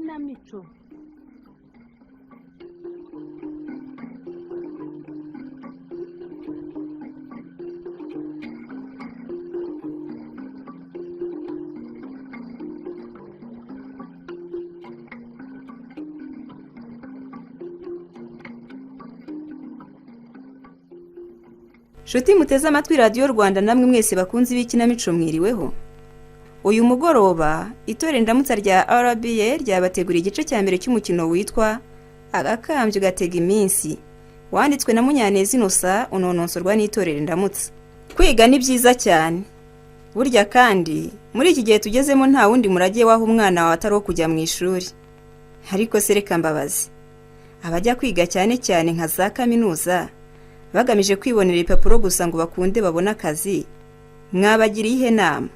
ikinamico. Shuti muteze amatwi Radio Rwanda namwe mwese bakunzi b'ikinamico mwiriweho. Uyu mugoroba itorero indamutsa rya RBA ryabateguriye igice cya mbere cy'umukino witwa Agakambyo gatega iminsi. Wanditswe na Munyanezi Innocent unononsorwa n'itorero indamutsa. Kwiga ni byiza cyane. Burya kandi muri iki gihe tugezemo nta wundi murage waho umwana wawe atari wo kujya mu ishuri. Ariko sereka mbabazi. Abajya kwiga cyane cyane nka za kaminuza bagamije kwibonera ipapuro gusa ngo bakunde babone akazi, mwabagiriye ihe nama.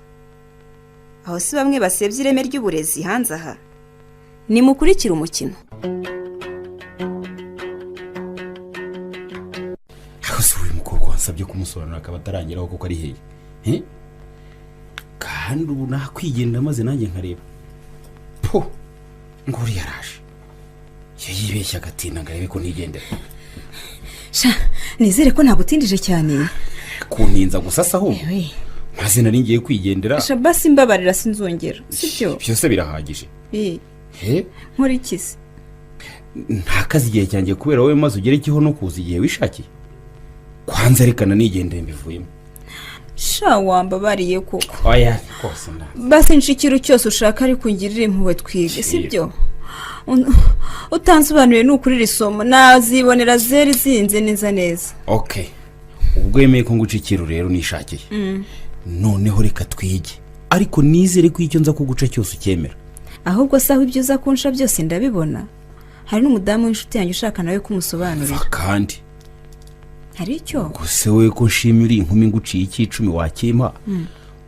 Aho si bamwe basebye ireme ry'uburezi hanze aha. Nimukurikira umukino. Aho si uyu mukobwa wansabye kumusobanurira akaba atarangiraho kuko ari hehe? Kandi ubu nakwigendera maze nanjye nkareba. Po! Nguri yaraje. Yibeshya agatinda ngarebe ko ntigendera. Sha, nizere ko nagutindije cyane. Kuntinza gusasa aho. Maze nari ngiye kwigendera. Sha basi mbabarira sinzongera. Sibyo? Byose birahagije. Nkurikize. Nta kazi igihe cyanjye kubera wowe maze ugerekeho no kuza igihe wishakiye. Kwanza rekana nigendere mbivuyemo. Sha wambabariye koko. Oya, kose nda. Basi nshikiro cyose ushaka ari kungirira impuhwe twige, sibyo? Utansobanuye n'ukuri risomo nazibonera zeri zinze neza. Okay. Ubwo yemeye ko ngucikira rero nishakiye. Noneho reka twige. Ariko nizere ko icyo nza kuguca cyose ukemera. Ahubwo saho ibyo uza kunsha byose ndabibona. Hari n'umudamu w'inshuti yanjye ushaka nawe kumusobanurira. Kandi hari icyo gusa we ko nshimira inkumi nguciye iki 10 wakima.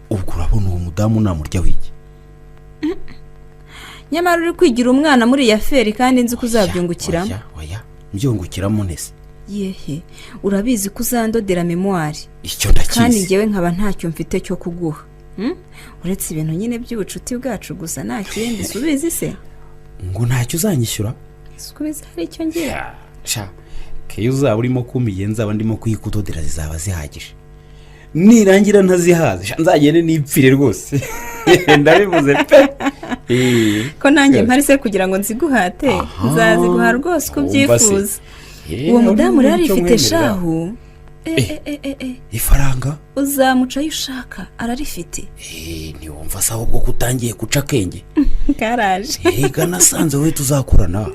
Ubwo urabona uwo mudamu namurya wiki. Nyamara uri kwigira umwana muri ya feri kandi nzi kuzabyungukiramo. Oya, mbyungukiramo nese. Yehe, urabizi kuzandodera memoire. Icyo ndakizi. Kandi ngewe nkaba ntacyo mfite cyo kuguha. Uretse ibintu nyine by'ubucuti bwacu gusa nta kindi subizi se. Ngo ntacyo uzanyishyura? Subizi hari icyo ngiye. Sha, keyo uzaba urimo kumiyenza abandi mo kuyikudodera zizaba zihagije. Nirangira ntazihaze, nzagende nipfire rwose. Ndabivuze pe. Ko nanjye mparise kugira ngo nziguhate, nzaziguha rwose ko byifuza. Uwo mudamu rero ifite shahu. Ifaranga uzamuca yushaka ararifite. Ntiwumva saho bwo kutangiye guca kenge. Karaje. Ega nasanze we tuzakurana.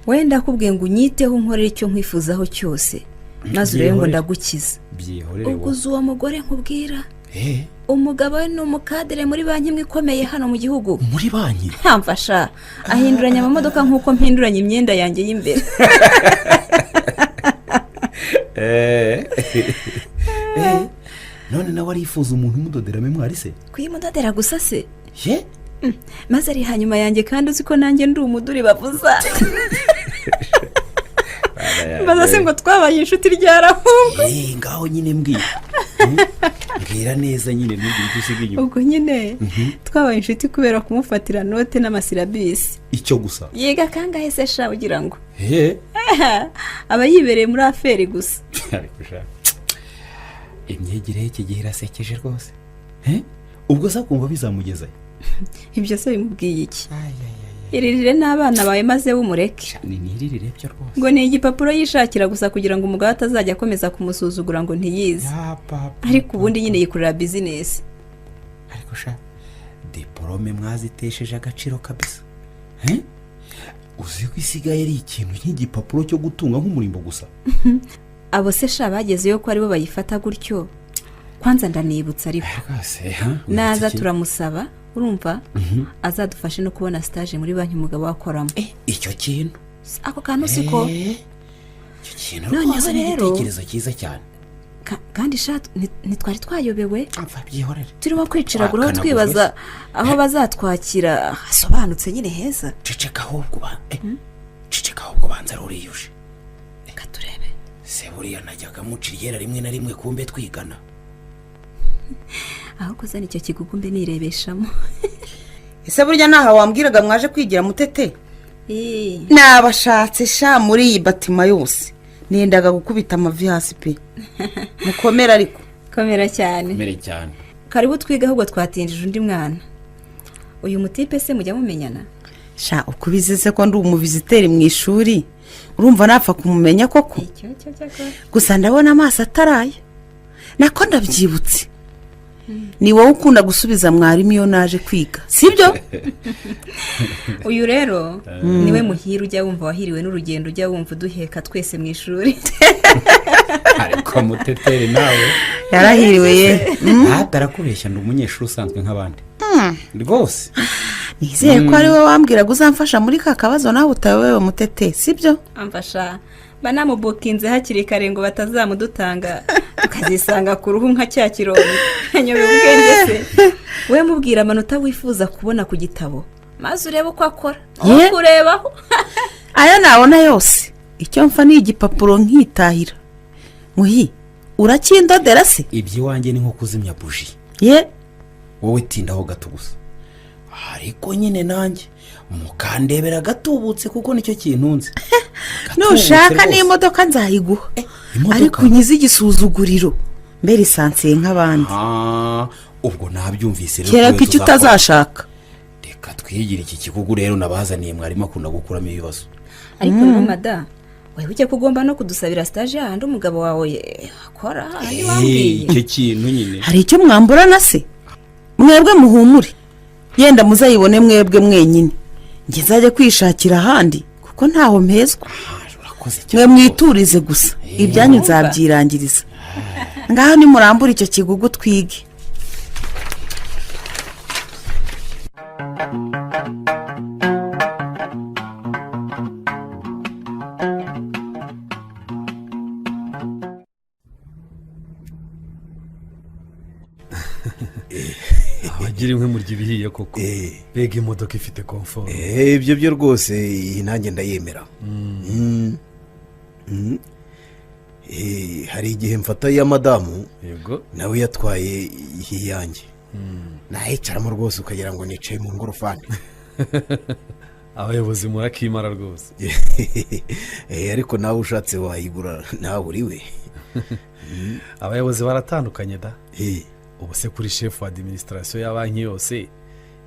Wenda kubwiye ngo unyiteho nkorera icyo nkwifuzaho cyose. Maze rero ngo ndagukiza. Byihorere. Ubwo uwo mugore nkubwira. Umugabo we ni umukadere muri banki imwe ikomeye hano mu gihugu. Muri banki? Ntamfasha. Ahinduranya amamodoka nkuko mpinduranya imyenda yanjye y'imbere. None nawe arifuza umuntu umudodera memoire se? Kuyimudodera gusa se? Maze ari hanyuma yanjye kandi uzi ko nanjye ndi umuduri bavuza. Baza se ngo twabaye inshuti ryarahunga. Ngaho nyine mbwira. Mbwira neza nyine n'ibyo usiga inyuma. Ubwo nyine twabaye inshuti kubera kumufatira note n'amasirabisi. Icyo gusa. Yiga kangahe se sha ugira ngo? Aba yibereye muri aferi gusa. Ariko sha. Imyegire y'iki gihe irasekeje rwose. Ubwo sa kumva bizamugezayo. Ibyo se bimubwiye iki? Iririre n'abana bawe maze bumureke. Niririre byo rwose. Ngo ni igipapuro yishakira gusa kugira ngo umugabo atazajya akomeza kumusuzugura ngo ntiyize. Ariko ubundi nyine yikurira business. Ariko sha diplome mwazitesheje agaciro kabisa. Uzi ko isigaye ari ikintu nk'igipapuro cyo gutunga nk'umurimbo gusa. Abo se sha bagezeyo ko ari bo bayifata gutyo. Kwanza ndanibutsa ariko. Naza turamusaba. Urumva azadufashe no kubona stage muri banki umugabo wakoramo. Icyo kintu ako kantu siko icyo kintu rwose ni igitekerezo cyiza cyane. Kandi sha nitwari twayobewe. Amfa byihorere. Turimo kwiciragura twibaza aho bazatwakira hasobanutse nyine heza. Ceceka ahubwo banza ruriyuje. Reka turebe. Se buriya najyaga muciriyera rimwe na rimwe kumbe twigana. Aho kuzana icyo kigugumbe nirebeshamo. Ese burya naha wambwiraga mwaje kwigira mutete? nabashatse sha muri iyi batima yose nendaga gukubita amavi hasi pe. Mukomera ariko komera cyane mere cyane. karibu twiga ahubwo twatinjije undi mwana. Uyu mutipe se mujya mumenyana? sha ukubizeze ko ndi umuviziteri mu ishuri urumva napfa kumumenya koko. Gusa ndabona amaso ataraye nako ndabyibutse. Ni wowe ukunda gusubiza mwarimu iyo naje kwiga sibyo? Uyu rero niwe muhira ujya wumva wahiriwe n'urugendo ujya wumva duheka twese mu ishuri. Ariko muteteri nawe Yarahiriwe ye. atarakubeshya ndi umunyeshuri usanzwe nk'abandi rwose. Nizeye ko ari we wambwiraga uzamfasha muri ka kabazo nawe utawewe mutete sibyo? Amfasha banamubukinze hakiri kare ngo batazamudutanga tukazisanga ku ruhu nka cya kirongo. Nyobe ubwenge se we mubwira amanota wifuza kubona ku gitabo maze urebe uko akora aho kurebaho. Aya nabona yose icyo mfa ni igipapuro nkitahira. Muhi urakindodera se? Iby'iwanjye ni nko kuzimya buji. Wowe tindaho gato gusa. Ariko nyine nanjye mukandebera gatubutse kuko nicyo kintunze. Nushaka n'imodoka nzayiguha. Ariko nyize igisuzuguriro mbere isansiye nk'abandi. Ubwo nabyumvise rero. Kera ko icyo utazashaka. Reka twigire iki kikugu rero nabazaniye mwarimu akunda gukuramo ibibazo. Ariko mada wewe ujye kugomba no kudusabira stage ahandi umugabo wawe akora ahandi wambwiye. Icyo kintu nyine. Hari icyo mwamburana se? Mwebwe muhumure yenda muzayibone mwebwe mwenyine. Nge nzajya kwishakira ahandi kuko ntaho mpezwa. Mwe mwiturize gusa ibyanyu nzabyirangiriza. Ngaho ni murambura icyo kigugu twige. Abagira inkwi murya ibihiye koko. Bega imodoka ifite comfort. Ibyo byo rwose nanjye ndayemera. Hari igihe mfata ya madamu Yego nawe yatwaye iyanjye. Nayicaramo rwose ukagira ngo nicaye mu ngorofani. Abayobozi murakimara rwose. Ariko nawe ushatse wayigura nawe uriwe. Abayobozi baratandukanye da. Ubu se kuri chef wa administration ya banki yose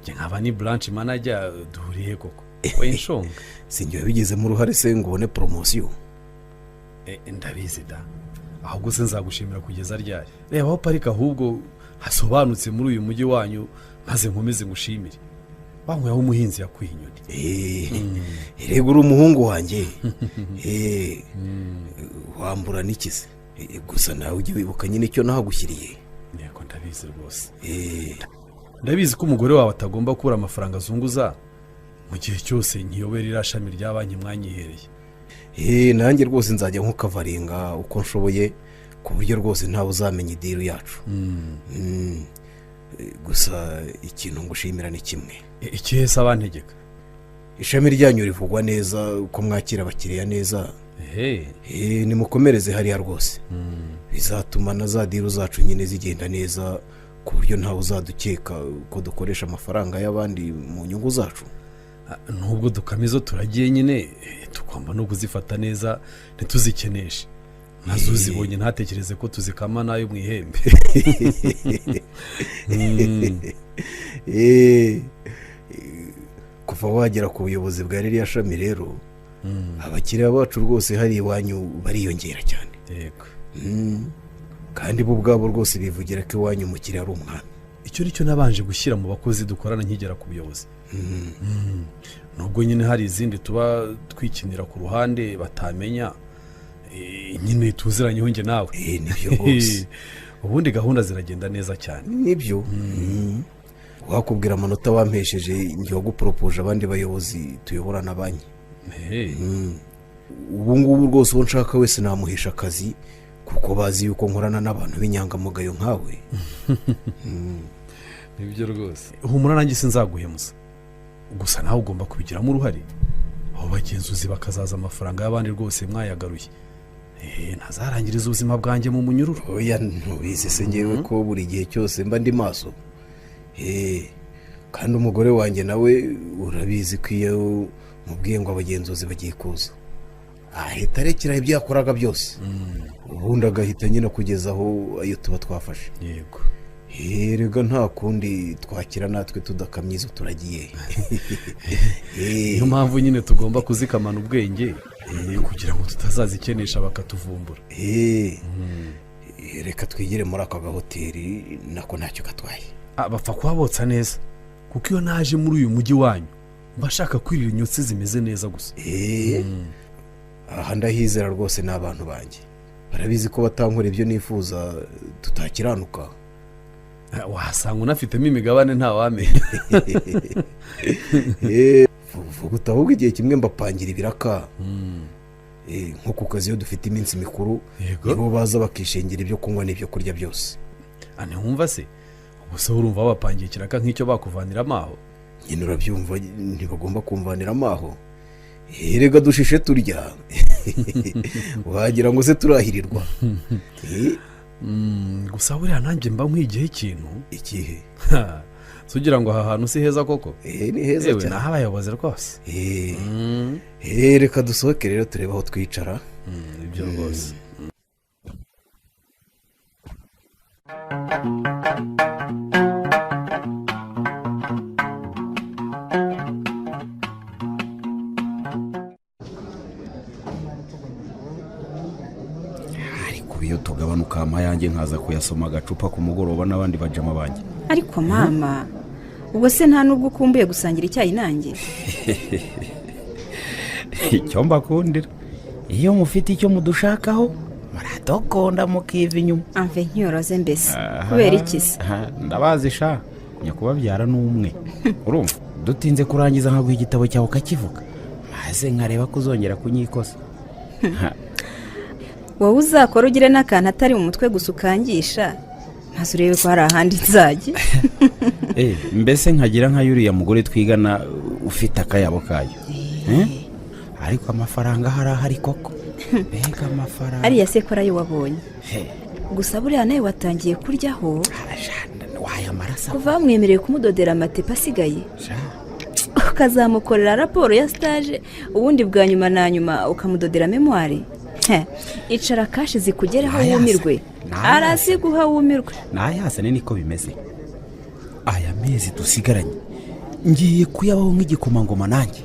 nge nkaba ni branch manager duhuriye koko. We nshonga sinjye wabigizemo uruhare se ngo ubone promotion. Ndabizi da. Ahubwo se nzagushimira kugeza ryari. Reba aho parika ahubwo hasobanutse muri uyu mujyi wanyu maze nkomeze ngushimire. Bamwe umuhinzi yakwiye inyoni. Rego uri umuhungu wanjye. Wambura nikize. Gusa nawe ujye wibuka nyine icyo nahagushyiriye. Yego ndabizi rwose. Ndabizi ko umugore wawe atagomba kubura amafaranga azunguza mu gihe cyose nkiyobera irashami rya banki mwanyihereye. Nanjye rwose nzajya nkukavaringa uko nshoboye ku buryo rwose ntawe uzamenya idiru yacu. Gusa ikintu ngushimira ni kimwe. Ikihe se abantegeka? Ishami ryanyu rivugwa neza uko mwakira abakiriya neza. Nimukomereze hariya rwose. Bizatuma na za diru zacu nyine zigenda neza ku buryo ntawe uzadukeka ko dukoresha amafaranga y'abandi mu nyungu zacu. Nubwo dukamizo turagiye nyine tugomba no kuzifata neza ntituzikeneshe. Nazo zibonye ntatekereze ko tuzikama nayo mu ihembe. Kuva wagera ku buyobozi bwa ririya shami rero abakiriya bacu rwose hari iwanyu bariyongera cyane. Yego. Kandi bo ubwabo rwose bivugira ko iwanyu umukiriya ari umwami. Icyo nicyo nabanje gushyira mu bakozi dukorana nkigera ku buyobozi. Nubwo nyine hari izindi tuba twikinira ku ruhande batamenya nyine tuziranyeho nge nawe. Nibyo rwose. Ubundi gahunda ziragenda neza cyane. Nibyo. Wakubwira amanota wampesheje ngiye gupropose abandi bayobozi tuyoborana banki. Ubu ngubu rwose uwo nshaka wese namuhisha akazi kuko bazi yuko nkorana n'abantu b'inyangamugayo nkawe. Nibyo rwose. Humura nanjye sinzaguhemuza. Gusa nawe ugomba kubigiramo uruhare. Abo bagenzuzi bakazaza amafaranga y'abandi rwose mwayagaruye. Ntazarangiriza ubuzima bwanjye mu munyururu. Oya ntubizi se ngewe ko buri gihe cyose mba ndi maso. Kandi umugore wanjye nawe urabizi ko iyo mubwiye ngo abagenzuzi bagiye kuza ahita arekera ibyo yakoraga byose ubundi agahita nyine kugeza aho ayo tuba twafashe. yego rega nta kundi twakira natwe tudakamye izo turagiye. niyo mpamvu nyine tugomba kuzikamana ubwenge kugira ngo tutazazikenesha bakatuvumbura. reka twigire muri aka gahoteli nako ntacyo gatwaye. bapfa kuhabotsa neza kuko iyo naje muri uyu mujyi wanyu mba nshaka kwirira inyotsi zimeze neza gusa. aha ndahizera rwose n'abantu banjye barabizi ko batankora ibyo nifuza tutakiranuka. wasanga unafitemo imigabane ntawamenya. vuga ahubwo igihe kimwe mbapangira ibiraka nko ku kazi iyo dufite iminsi mikuru nibo baza bakishengera ibyo kunywa n'ibyo kurya byose. ntiwumva se gusa urumva bapangiye ikiraka nk'icyo bakuvaniramo aho? nyine urabyumva ntibagomba kumvaniramo aho. rega dushishe turya wagira ngo se turahirirwa. gusa buriya nanjye mba nk'igihe ikintu. ikihe? tugira ngo aha hantu si heza koko? ni heza cyane. naho abayobozi rwose. reka dusohoke rero turebe aho twicara. ibyo rwose. iyo tugabanuka amayange nkaza kuyasoma agacupa ku mugoroba n'abandi bajama banjye. ariko mama ubwo se nta nubwo ukumbuye gusangira icyayi nanjye? icyo mbakundira iyo mufite icyo mudushakaho muradokonda mukiva inyuma. amve nkiyoroze mbese kubera iki se? ndabazi sha nyakubabyara n'umwe urumva dutinze kurangiza nkaguha igitabo cyawe ukakivuga maze nkareba ko uzongera kunyikosa. wowe uzakora ugire n'akantu atari mu mutwe gusa ukangisha maze urebe ko hari ahandi nzajya. mbese nkagira nka yuriya mugore twigana ufite akayabo kayo. ariko amafaranga ahari koko. mbega amafaranga ariya se ko arayo wabonye. gusa buriya nawe watangiye kuryaho kuva bamwemereye kumudodera amatepa asigaye ukazamukorera raporo ya stage ubundi bwa nyuma na nyuma ukamudodera memoire. icara kashi zikugeraho wumirwe arasiguha wumirwe. nayasane niko bimeze. aya mezi dusigaranye ngiye kuyabaho nk'igikomangoma nanjye.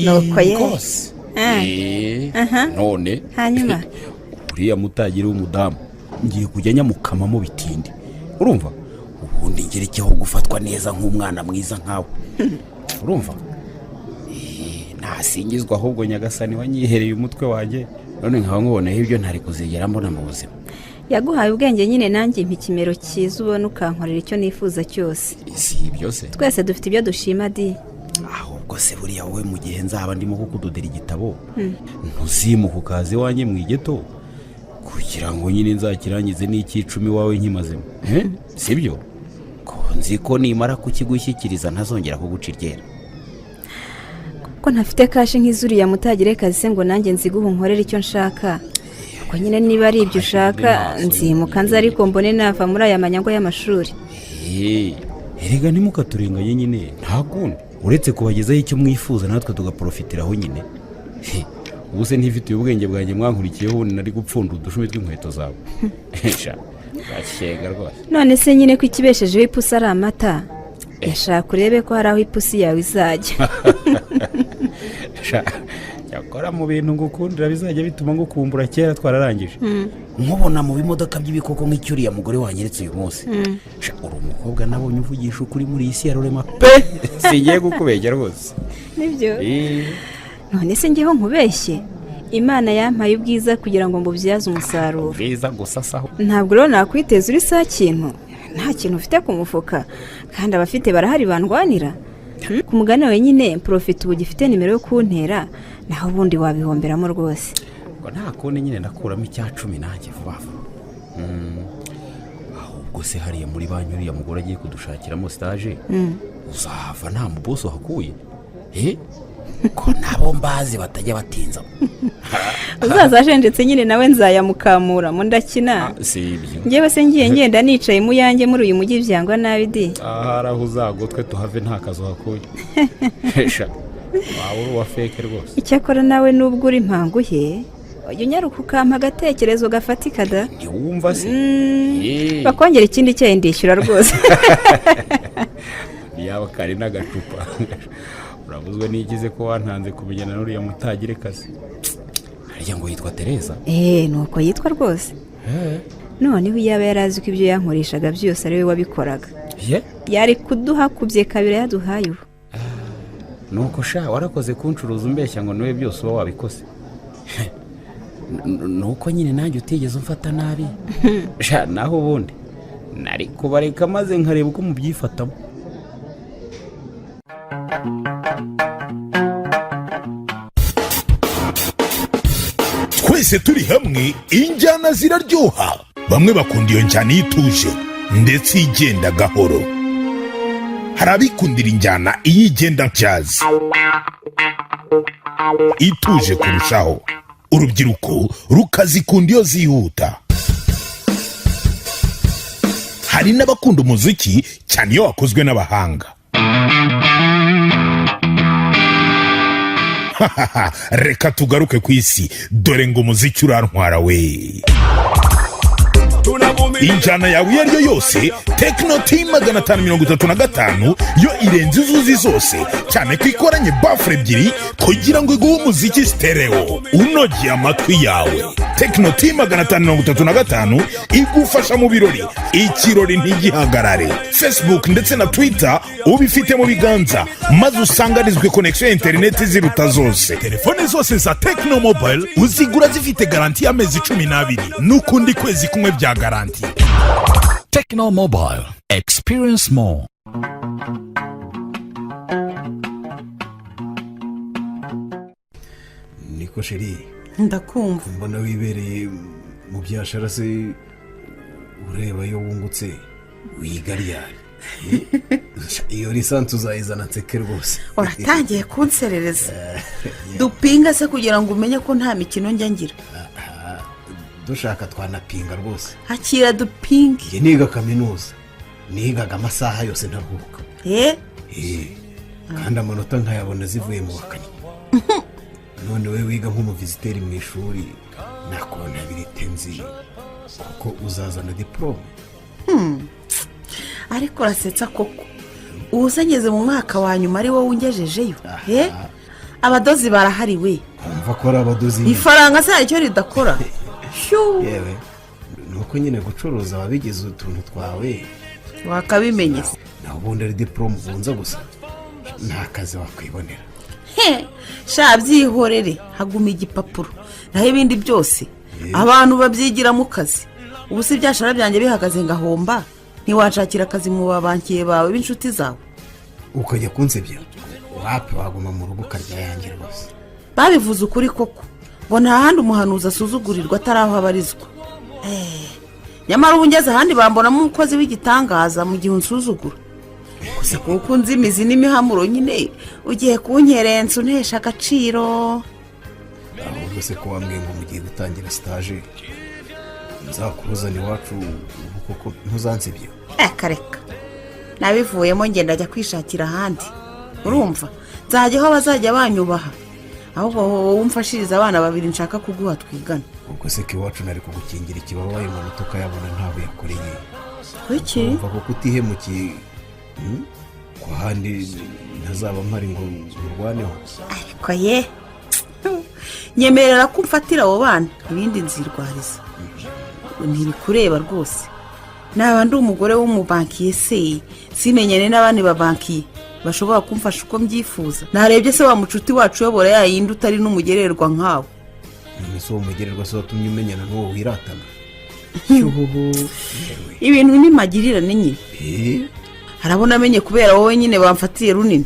nuko ye none hanyuma uriya mutagira w'umudamu ngiye kujya nyamukamamo bitinde urumva ubundi ngerekeho gufatwa neza nk'umwana mwiza nkawe urumva. nasingizwa ahubwo nyagasani wanyihereye umutwe wanjye none nkaba nkuboneye ibyo ntari kuzigera mbona mu buzima. yaguhaye ubwenge nyine nanjye impa ikimero cyiza ubona ukankorera icyo nifuza cyose. si ibyo se twese dufite ibyo dushima di. ahubwo se buriya wowe mu gihe nzaba ndimo kukudodera igitabo ntuzimuke ukaza iwanjye mu igeto kugira ngo nyine nzakirangize n'icy'icumi wawe nkimazemo. si byo ko nzi ko nimara kukigushyikiriza ntazongera kuguca iryera. ko ntafite kashi nk'izuriya mutagire kazi se ngo nanjye nziguhe nkorere icyo nshaka. ko nyine niba ari ibyo ushaka nzimuka nza ariko mbone nava muri aya manyagwa y'amashuri. erega ntimukaturenganye nyine nta kundi uretse kubagezaho icyo mwifuza natwe tugaporofitiraho nyine. ubu se ntifitiye ubwenge bwanjye mwankurikiyeho ubundi nari gupfunda udushumi tw'inkweto zawe. gashyenga rwose. none se nyine ko ikibeshejeho ipusi ari amata yashaka urebe ko hari aho ipusi yawe izajya. yakora mu bintu ngukundira bizajya bituma ngukumbura kera twararangije. nkubona mu bimodoka by'ibikoko nk'icyuriya mugore wanyeretse uyu munsi. uri umukobwa nabonye uvugisha ukuri muri iyi si ya rurema pe singiye kukubeshya rwose. nibyo none se ngeho nkubeshye imana yampaye ubwiza kugira ngo mbubyaze umusaruro. bwiza gusa saho ntabwo rero nakwiteza uri saa kintu nta kintu ufite ku mufuka kandi abafite barahari bandwanira. ku mugani wawe nyine porofite ubu gifite nimero yo kuntera naho ubundi wabihomberamo rwose. ngo nta kundi nyine ndakuramo icya 10 nanjye vuba vuba. ahubwo se hariya muri banki uriya mugore agiye kudushakiramo stage uzahava nta mubosi uhakuye. ko nabo mbazi batajya batinza. uzaza ajenjetse nyine nawe nzayamukamura mu ndakina. si ibyo ngewe se ngiye ngenda nicaye mu yanjye muri uyu mujyi byangwa nabi di. ahari aho uzagotwe tuhave nta kazi uhakuye. waba uri uwa feke rwose. icyakora nawe nubwo uri mpanguye ujya unyaruka ukampa agatekerezo gafatika da. ntiwumva se. bakongera ikindi cyayi ndishyura rwose. yaba kari n'agacupa. urabuzwe n'igize ko wantanze kumenyana n'uriya mutagire kazi. harya ngo yitwa Tereza. nuko yitwa rwose. noneho iyaba yari azi ko ibyo yankoreshaga byose ari we wabikoraga yari kuduhakubye kabiri yaduhaye ubu. nuko sha warakoze kuncuruza umbeshya ngo niwe byose uba wabikoze. nuko nyine nanjye utigeze umfata nabi. sha naho ubundi nari kubareka maze nkareba uko mubyifatamo. twese turi hamwe injyana ziraryoha. bamwe bakunda iyo njyana iyo ituje ndetse igenda gahoro. hari abikundira injyana iyo igenda ntyazi ituje kurushaho. urubyiruko rukazikunda iyo zihuta. hari n'abakunda umuziki cyane iyo wakozwe n'abahanga. reka tugaruke ku isi dore ngo umuziki urantwara we. injyana yawe iyo ari yo yose Tecno T535 yo irenze izuzi zose cyane ko ikoranye bafure ebyiri kugira ngo iguhe umuziki stereo unogeye amatwi yawe. Tecno T535 igufasha mu birori, ikirori ntigihagarare. Facebook ndetse na Twitter ubifite mu biganza maze usanganizwe connection ya internet ziruta zose. telefone zose za Tecno Mobile uzigura zifite garanti y'amezi 12 n'ukundi kwezi kumwe bya garanti. Tecno Mobile, experience more. niko sheri ndakumva. mbona wibereye mu byashara se ureba iyo wungutse wiga ryari. iyo lisansi uzayizana nseke rwose. uratangiye kunserereza. dupinga se kugira ngo umenye ko nta mikino njya ngira. dushaka twanapinga rwose. hakira dupinge. njye niga kaminuza nigaga amasaha yose ntaruhuka. kandi amanota nkayabona zivuye mu bakanye. none we wiga nk'umuviziteri mu ishuri nakubona biritenzi kuko uzazana diporome. ariko urasetsa koko ubu usangeze mu mwaka wa nyuma ari wowe ungejejeyo. abadozi barahari we. wumva ko ari abadozi ifaranga se hari icyo ridakora. yewe nuko nyine gucuruza wabigize utuntu twawe wakabimenye se. naho ubundi ari diporome ubunza gusa nta kazi wakwibonera. sha byihorere haguma igipapuro naho ibindi byose abantu babyigira mu kazi. ubu si ibyashara byanjye bihagaze ngahomba ntiwashakira akazi mu babankiye bawe b'inshuti zawe ukajya kunsebya wapi waguma mu rugo ukarya yanjye rwose. babivuze ukuri koko ngo nta handi umuhanuzi asuzugurirwa atari aho abarizwa. nyamara ubu ngeze ahandi bambonamo umukozi w'igitangaza mu gihe unsuzugura. gusa kuko unzi imizi n'imihamuro nyine ugiye kunkerensa untesha agaciro. ahubwo se ko wambwiye ngo mugiye gutangira sitaje nzakuzana iwacu ubu koko ntuzansebye. reka nabivuyemo ngenda ajya kwishakira ahandi. urumva nzajya aho bazajya banyubaha ahubwo wowe umfashiriza abana babiri nshaka kuguha twigana. ubwo se ko iwacu nari kugukingira ikibaba ayo manota ukayabona ntabwo yakoreye. kuki wumva ko utihemukiye ku handi ntazaba mpari ngo urwaneho. ariko ye nyemerera ko umfatira abo bana ibindi nzirwariza. ntirikureba rwose naba ndi umugore w'umubankiye se simenyane n'abandi babankiye bashobora kumfasha uko mbyifuza. narebye se wa mucuti wacu uyobora yayindi utari n'umugererwa nkawe. none se uwo mugererwa se watumye umenyana n'uwo wiratana. ibintu n'imagirirane nyine. harabona amenye kubera wowe nyine bamfatiye runini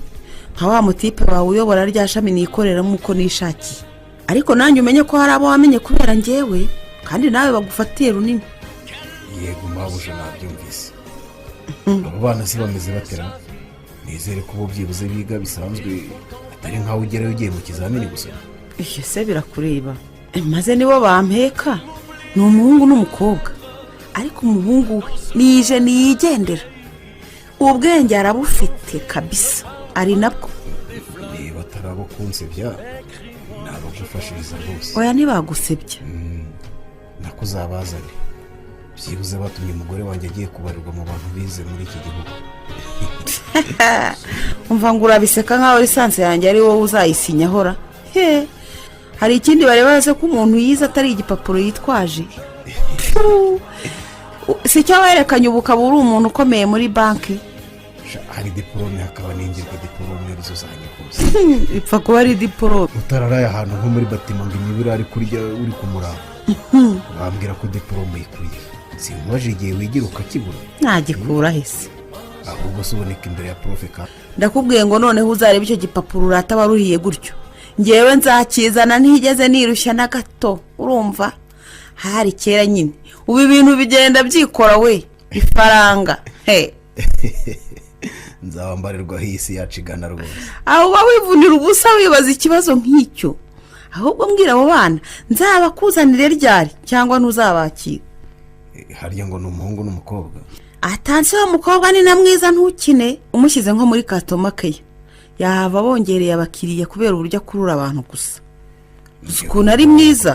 nka wa mutipe wawe uyobora rya shami nikoreramo uko nishakiye. ariko nanjye umenye ko hari abo wamenye kubera njyewe kandi nawe bagufatiye runini. yego mabuja nabyumvise. abo bana si bameze batera nizere ko ubu byibuze biga bisanzwe atari nkaho ugerayo ugiye mu kizamini gusa. iyo se birakureba maze nibo bampeka ni umuhungu n'umukobwa ariko umuhungu we nije niyigendera ubwenge arabufite kabisa ari nabwo. niba atari hari abo kunsebya nabagufashiriza rwose. oya ntibagusebya. nako uzabazane byibuze batumye umugore wanjye agiye kubarirwa mu bantu bize muri iki gihugu. umva ngo urabiseka nkaho lisansi yanjye ari wowe uzayisinya ahora. hari ikindi bareba se ko umuntu yize atari igipapuro yitwaje. si cyo werekanye ubu ukaba uri umuntu ukomeye muri banki. hari diporome hakaba n'ingirwa diporome arizo zanjye rwose. ipfa kuba ari diporome. utararaye ahantu nko muri batima ngo imibiri ari kurya uri ku murambo wambwira ko diporome ikwiye. simubaje igihe wigira ukakibura. ntagikura hese ahubwo se uboneka imbere ya profe ka. ndakubwiye ngo noneho uzareba icyo gipapuro urata waruhiye gutyo ngewe nzakizana ntigeze nirushya na gato. urumva hari kera nyine ubu ibintu bigenda byikora we ifaranga. nzawambarirwa hisi yacu igana rwose. aho uba wivunira ubusa wibaza ikibazo nk'icyo. ahubwo mbwira abo bana nzabakuzanire ryari cyangwa ntuzabakira. harya ngo ni umuhungu n'umukobwa. atanse wa mukobwa ni na mwiza ntukine umushyize nko muri katoma keya yahava bongereye abakiriya kubera uburyo akurura abantu gusa. ukuntu ari mwiza.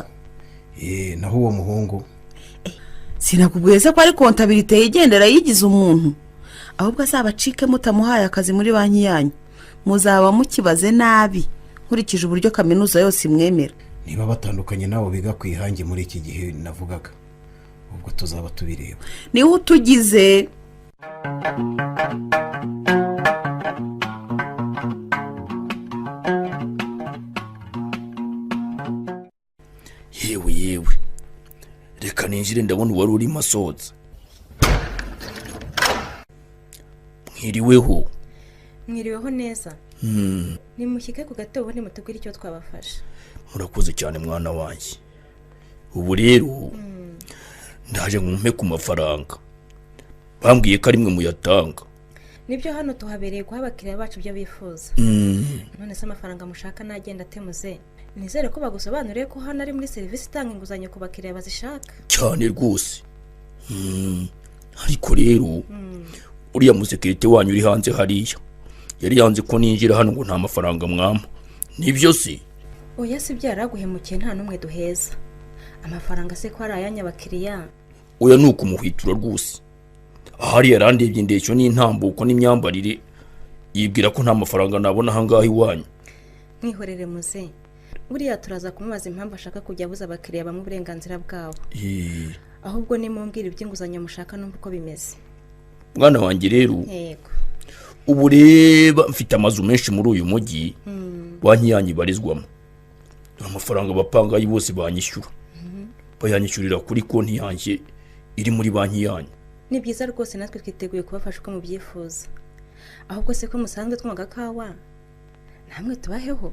naho uwo muhungu sinakubwiye se ko ari kontabirite yigendera yigize umuntu. ahubwo azabacike mutamuhaye akazi muri banki yanyu muzaba mukibaze nabi nkurikije uburyo kaminuza yose imwemera. niba batandukanye nabo biga ku ihange muri iki gihe navugaga ubwo tuzaba tubireba. niwe utugize. yewe reka ninjire ndabona uwari urimo asohotse. mwiriweho neza. nimushyike ku gatebo nimutubwire icyo twabafasha. murakoze cyane mwana wanjye. ubu rero ndaje nkumpe ku mafaranga bambwiye ko ari mwe muyatanga. nibyo hano tuhabereye guha abakiriya bacu ibyo bifuza. none se amafaranga mushaka nagenda atemuze. nizere ko bagusobanuriye ko hano ari muri serivisi itanga inguzanyo ku bakiriya bazishaka. cyane rwose. ariko rero uriya musekirite wanyu uri hanze hariya yari yanze ko ninjira hano ngo nta mafaranga mwampa. nibyo se? oya si byaraguhemukiye nta n'umwe duheza. amafaranga se ko ari ayanya abakiriya. oya ni ukumuhwitura rwose. ahari yarandebye indeshyo n'intambuko n'imyambarire yibwira ko nta mafaranga nabona ahangaha iwanyu. mwihorere muze. buriya turaza kumubaza impamvu ashaka kujya abuza abakiriya bamwe uburenganzira bwabo. ahubwo nimumbwira iby'inguzanyo mushaka numva uko bimeze. mwana wanjye rero yego ubu reba mfite amazu menshi muri uyu mujyi banki yanyu ibarizwamo. amafaranga abapangayi bose banyishyura bayanyishyurira kuri konti yanjye iri muri banki yanyu. ni byiza rwose natwe twiteguye kubafasha uko mubyifuza. ahubwo se ko musanzwe tunywa agakawa namwe tubaheho.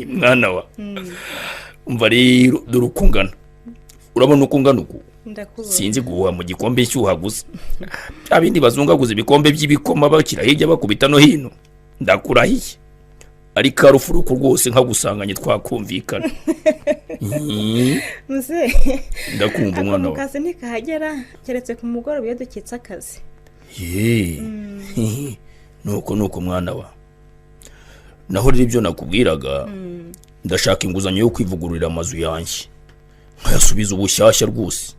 mwana wa umva rero dore uko ungana. urabona uko ungana uku sinzi guhuha mu gikombe cyuha gusa. abindi bazungaguza ibikombe by'ibikoma bakira hirya bakubita no hino ndakurahiye. ari karufuruko rwose nkagusanganye twakumvikana. muze ndakumva mwana wa. akazi ntikahagera keretse ku mugoroba iyo dukitse akazi. nuko mwana wa. naho rero ibyo nakubwiraga ndashaka inguzanyo yo kwivugururira amazu yanjye nkayasubiza ubushyashya rwose.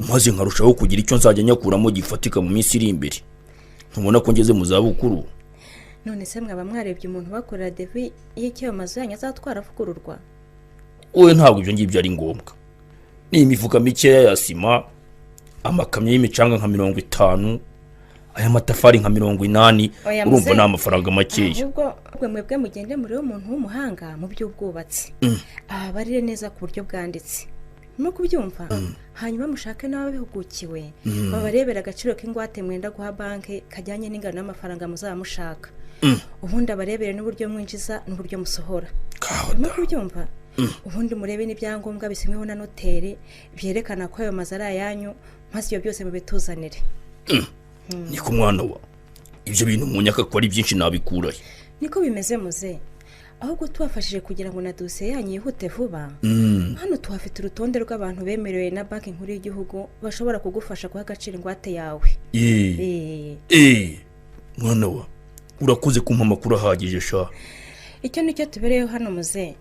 maze nkarushaho kugira icyo nzajya nyakuramo gifatika mu minsi iri imbere. ntubona ko ngeze mu zabukuru. none se mwaba mwarebye umuntu bakorera devi y'icyo ayo mazu yanyu azatwara avugururwa? wowe ntabwo ibyo ngibyo ari ngombwa. ni imifuka mikeya ya sima, amakamyo y'imicanga nka 50, aya matafari nka 80. urumva ni amafaranga makeya. ahubwo mwebwe mugende muri umuntu w'umuhanga mu by'ubwubatsi ababarire neza ku buryo bwanditse no kubyumva. hanyuma mushake n'ababihugukiwe babarebera agaciro k'ingwate mwenda guha banki kajyanye n'ingano y'amafaranga muzaba mushaka. ubundi abarebere n'uburyo mwinjiza n'uburyo musohora. no kubyumva. ubundi murebe n'ibyangombwa bisimweho na noteri byerekana ko ayo mazu ari ayanyu maze ibyo byose mubituzanire. niko mwana wa. ibyo bintu munyaka ko ari byinshi nabikurahe. niko bimeze muze. ahubwo tubafashije kugira ngo na dosiye yanyu yihute vuba. hano tuhafite urutonde rw'abantu bemerewe na banki nkuru y'igihugu bashobora kugufasha guha agaciro ingwate yawe. mwana wa urakoze kumpa amakuru ahagije sha. icyo nicyo tubereyeho hano muze.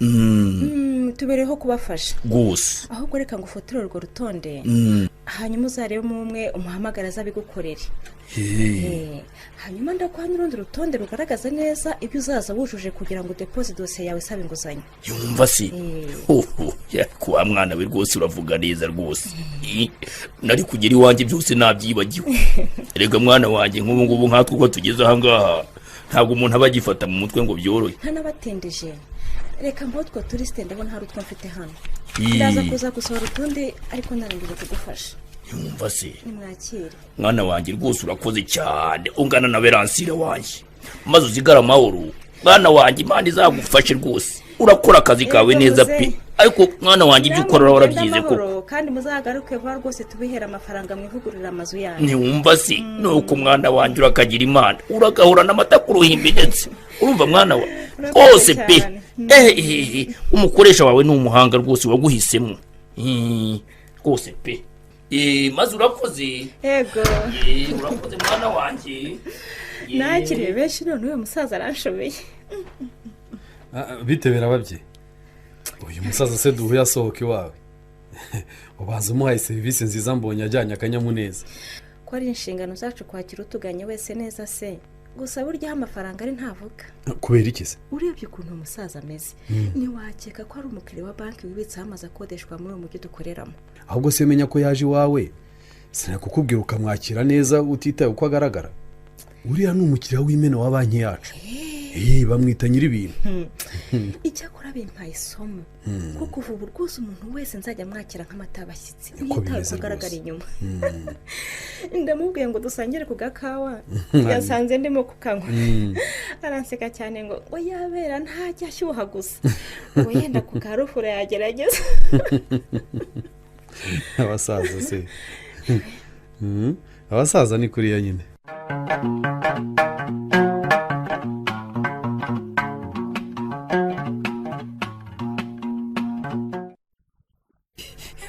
tubereyeho kubafasha rwose. ahubwo reka ngo ufotore urwo rutonde hanyuma uzarebemo umwe umuhamagara azabigukorere. hanyuma ndaguha n'urundi rutonde rugaragaza neza ibyo uzaza wujuje kugira ngo deposit dosiye yawe isaba inguzanyo. yumva se kuwa mwana we rwose uravuga neza rwose. nari kugera iwanjye byose nabyibagiwe. rega mwana wanjye nk'ubu ngubu nkatwe uko tugeze aha ngaha ntabwo umuntu aba agifata mu mutwe ngo byorohe. ntanabatendeje reka mbaho utwo turisite ndabona hari utwo mfite hano. ndaza kuza gusohora utundi ariko narangije kugufasha. yumva se nimwakire mwana wanjye rwose urakoze cyane ungana na Beransire wanjye maze uzigara amahoro. mwana wanjye Imana izagufashe rwose urakora akazi kawe neza pe. ariko mwana wanjye ibyo ukora warabyize koko kandi muzagaruke vuba rwose tubihera amafaranga mwivugurira amazu yanyu. ntiwumva se nuko mwana wanjye urakagira Imana uragahorana amata ku ruhimbi ndetse urumva mwana wa rwose pe. umukoresha wawe ni umuhanga rwose waguhisemo rwose pe. maze urakoze. yego urakoze mwana wanjye. nakiriye benshi none uyu musaza arashobeye. bite birababye uyu musaza se duhuye asohoka iwawe ubanza umuhaye serivisi nziza mbonye ajyanye akanyamuneza. ko ari inshingano zacu kwakira utuganye wese neza se gusa burya amafaranga ari ntavuga. kubera iki se? urebye ukuntu umusaza ameze ntiwakeka ko ari umukiriya wa banki wibitseho amaze akodeshwa muri uyu mujyi dukoreramo. ahubwo se menya ko yaje iwawe sinakukubwira ukamwakira neza utitaye uko agaragara. uriya ni umukiriya w'imena wa banki yacu. bamwita nyir'ibintu. icyakora bimpaye isomo kuko kuva ubu rwose umuntu wese nzajya mwakira nk'amata y'abashyitsi ntiyitaye uko agaragara inyuma. ndamubwiye ngo dusangire ku gakawa yasanze ndimo kukanywa. aranseka cyane ngo yabera ntajya ashyuha gusa ngo yenda ku karufura yagerageza. abasaza se abasaza ni kuriya nyine.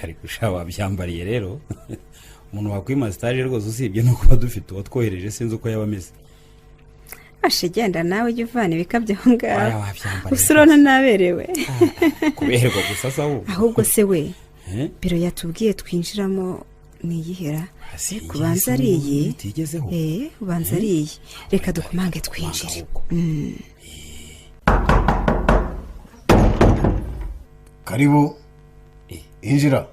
ariko ushaka wabyambariye rero umuntu wakwima stage rwose usibye no kuba dufite uwo twohereje sinzi uko yaba ameze. genda nawe ujya uvana ibikabyo aho ngaho gusa urabona naberewe. kuberwa gusa se ahubwo se we biro yatubwiye twinjiramo ni iyihera kubanza ari iyi. ubanza ari iyi reka dukomange twinjire. karibu injira.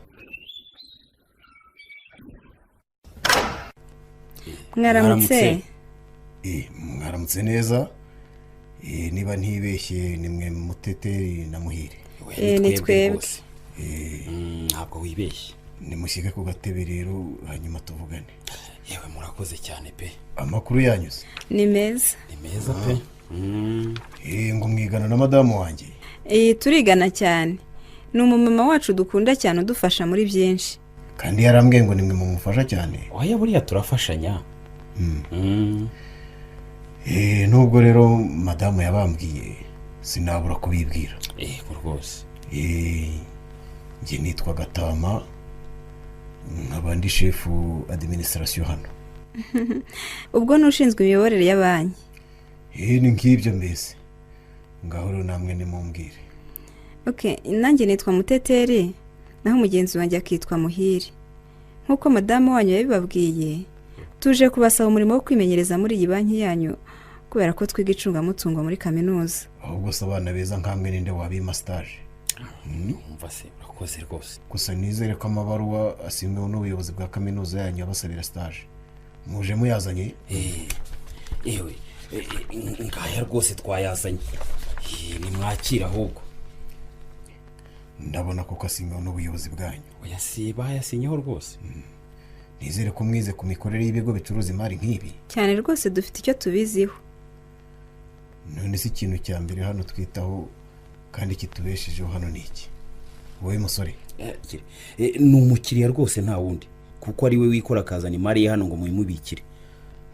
mwaramutse. mwaramutse neza. niba ntibeshye ni mwe Muteteri na Muhire. ni twebwe. ntabwo wibeshye. nimushyike ku gatebe rero hanyuma tuvugane. yewe murakoze cyane pe. amakuru yanyuze ni meza. ni meza pe. ngo mwigana na madamu wanjye. turigana cyane. ni umumama wacu dukunda cyane udufasha muri byinshi. kandi yarambwiye ngo nimwe mumufasha cyane. oya buriya turafashanya. nubwo rero madamu yabambwiye sinabura kubibwira. rwose. njye nitwa Gatama nkaba ndi shefu administration hano. ubwo n'ushinzwe imiyoborere ya banki. ni nk'ibyo mbese ngaho rero namwe nimumbwire. nanjye nitwa Muteteri naho umugenzi wanjye akitwa Muhire. nk'uko madamu wanyu yabibabwiye tuje kubasaba umurimo wo kwimenyereza muri iyi banki yanyu kubera ko twiga icungamutungo muri kaminuza. ahubwo se abana beza nkamwe ninde wabima stage? umva se urakoze rwose. gusa nizere ko amabaruwa asinyweho n'ubuyobozi bwa kaminuza yanyu abasabira stage muje muyazanye. yewe ngaya rwose twayazanye. nimwakira ahubwo. ndabona ko kasinyweho n'ubuyobozi bwanyu. oya si bayasinyeho rwose. nizere ko mwize ku mikorere y'ibigo bicuruza imari nk'ibi. cyane rwose dufite icyo tubiziho. none si ikintu cya mbere hano twitaho kandi kitubeshejeho hano ni iki? wowe musore. ni umukiriya rwose nta wundi kuko ari we wikora akazana imari ye hano ngo muyimubikire.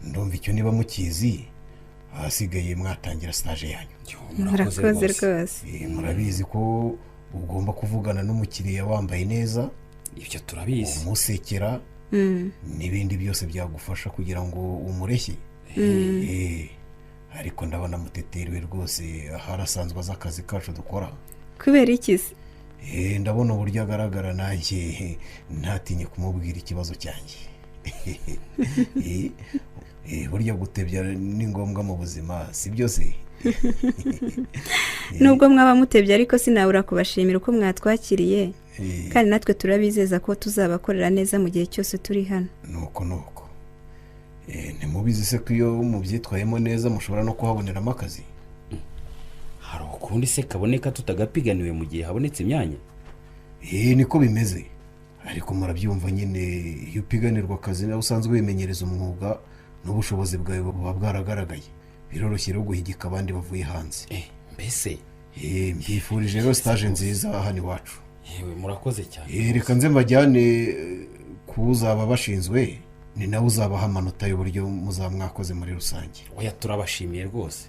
ndumva icyo niba mukizi ahasigaye mwatangira stage yanyu. murakoze rwose. murabizi ko ugomba kuvugana n'umukiriya wambaye neza. ibyo turabizi. umusekera n'ibindi byose byagufasha kugira ngo umureshye. ariko ndabona muteteriwe rwose ahari asanzwe azi akazi kacu dukora. kubera iki se? Ndabona uburyo agaragara nanjye ntatinye kumubwira ikibazo cyanjye. Burya gutebya ni ngombwa mu buzima si byose. nubwo mwaba mutebye ariko sinabura kubashimira uko mwatwakiriye kandi natwe turabizeza ko tuzabakorera neza mu gihe cyose turi hano. nuko ntimubizi se ko iyo mubyitwayemo neza mushobora no kuhaboneramo akazi? hari ukundi se kaboneka tutagapiganiwe mu gihe habonetse imyanya? Niko bimeze, ariko murabyumva nyine iyo upiganirwa akazi nawe usanzwe wimenyereza umwuga n'ubushobozi bwawe buba bwaragaragaye, biroroshye rero guhigika abandi bavuye hanze. Mbese mbyifurije rero stage nziza hano iwacu. yewe murakoze cyane. Reka nze mbajyane kuzaba bashinzwe, ni nawe uzabaha amanota y'uburyo muzaba mwakoze muri rusange. oya turabashimiye rwose.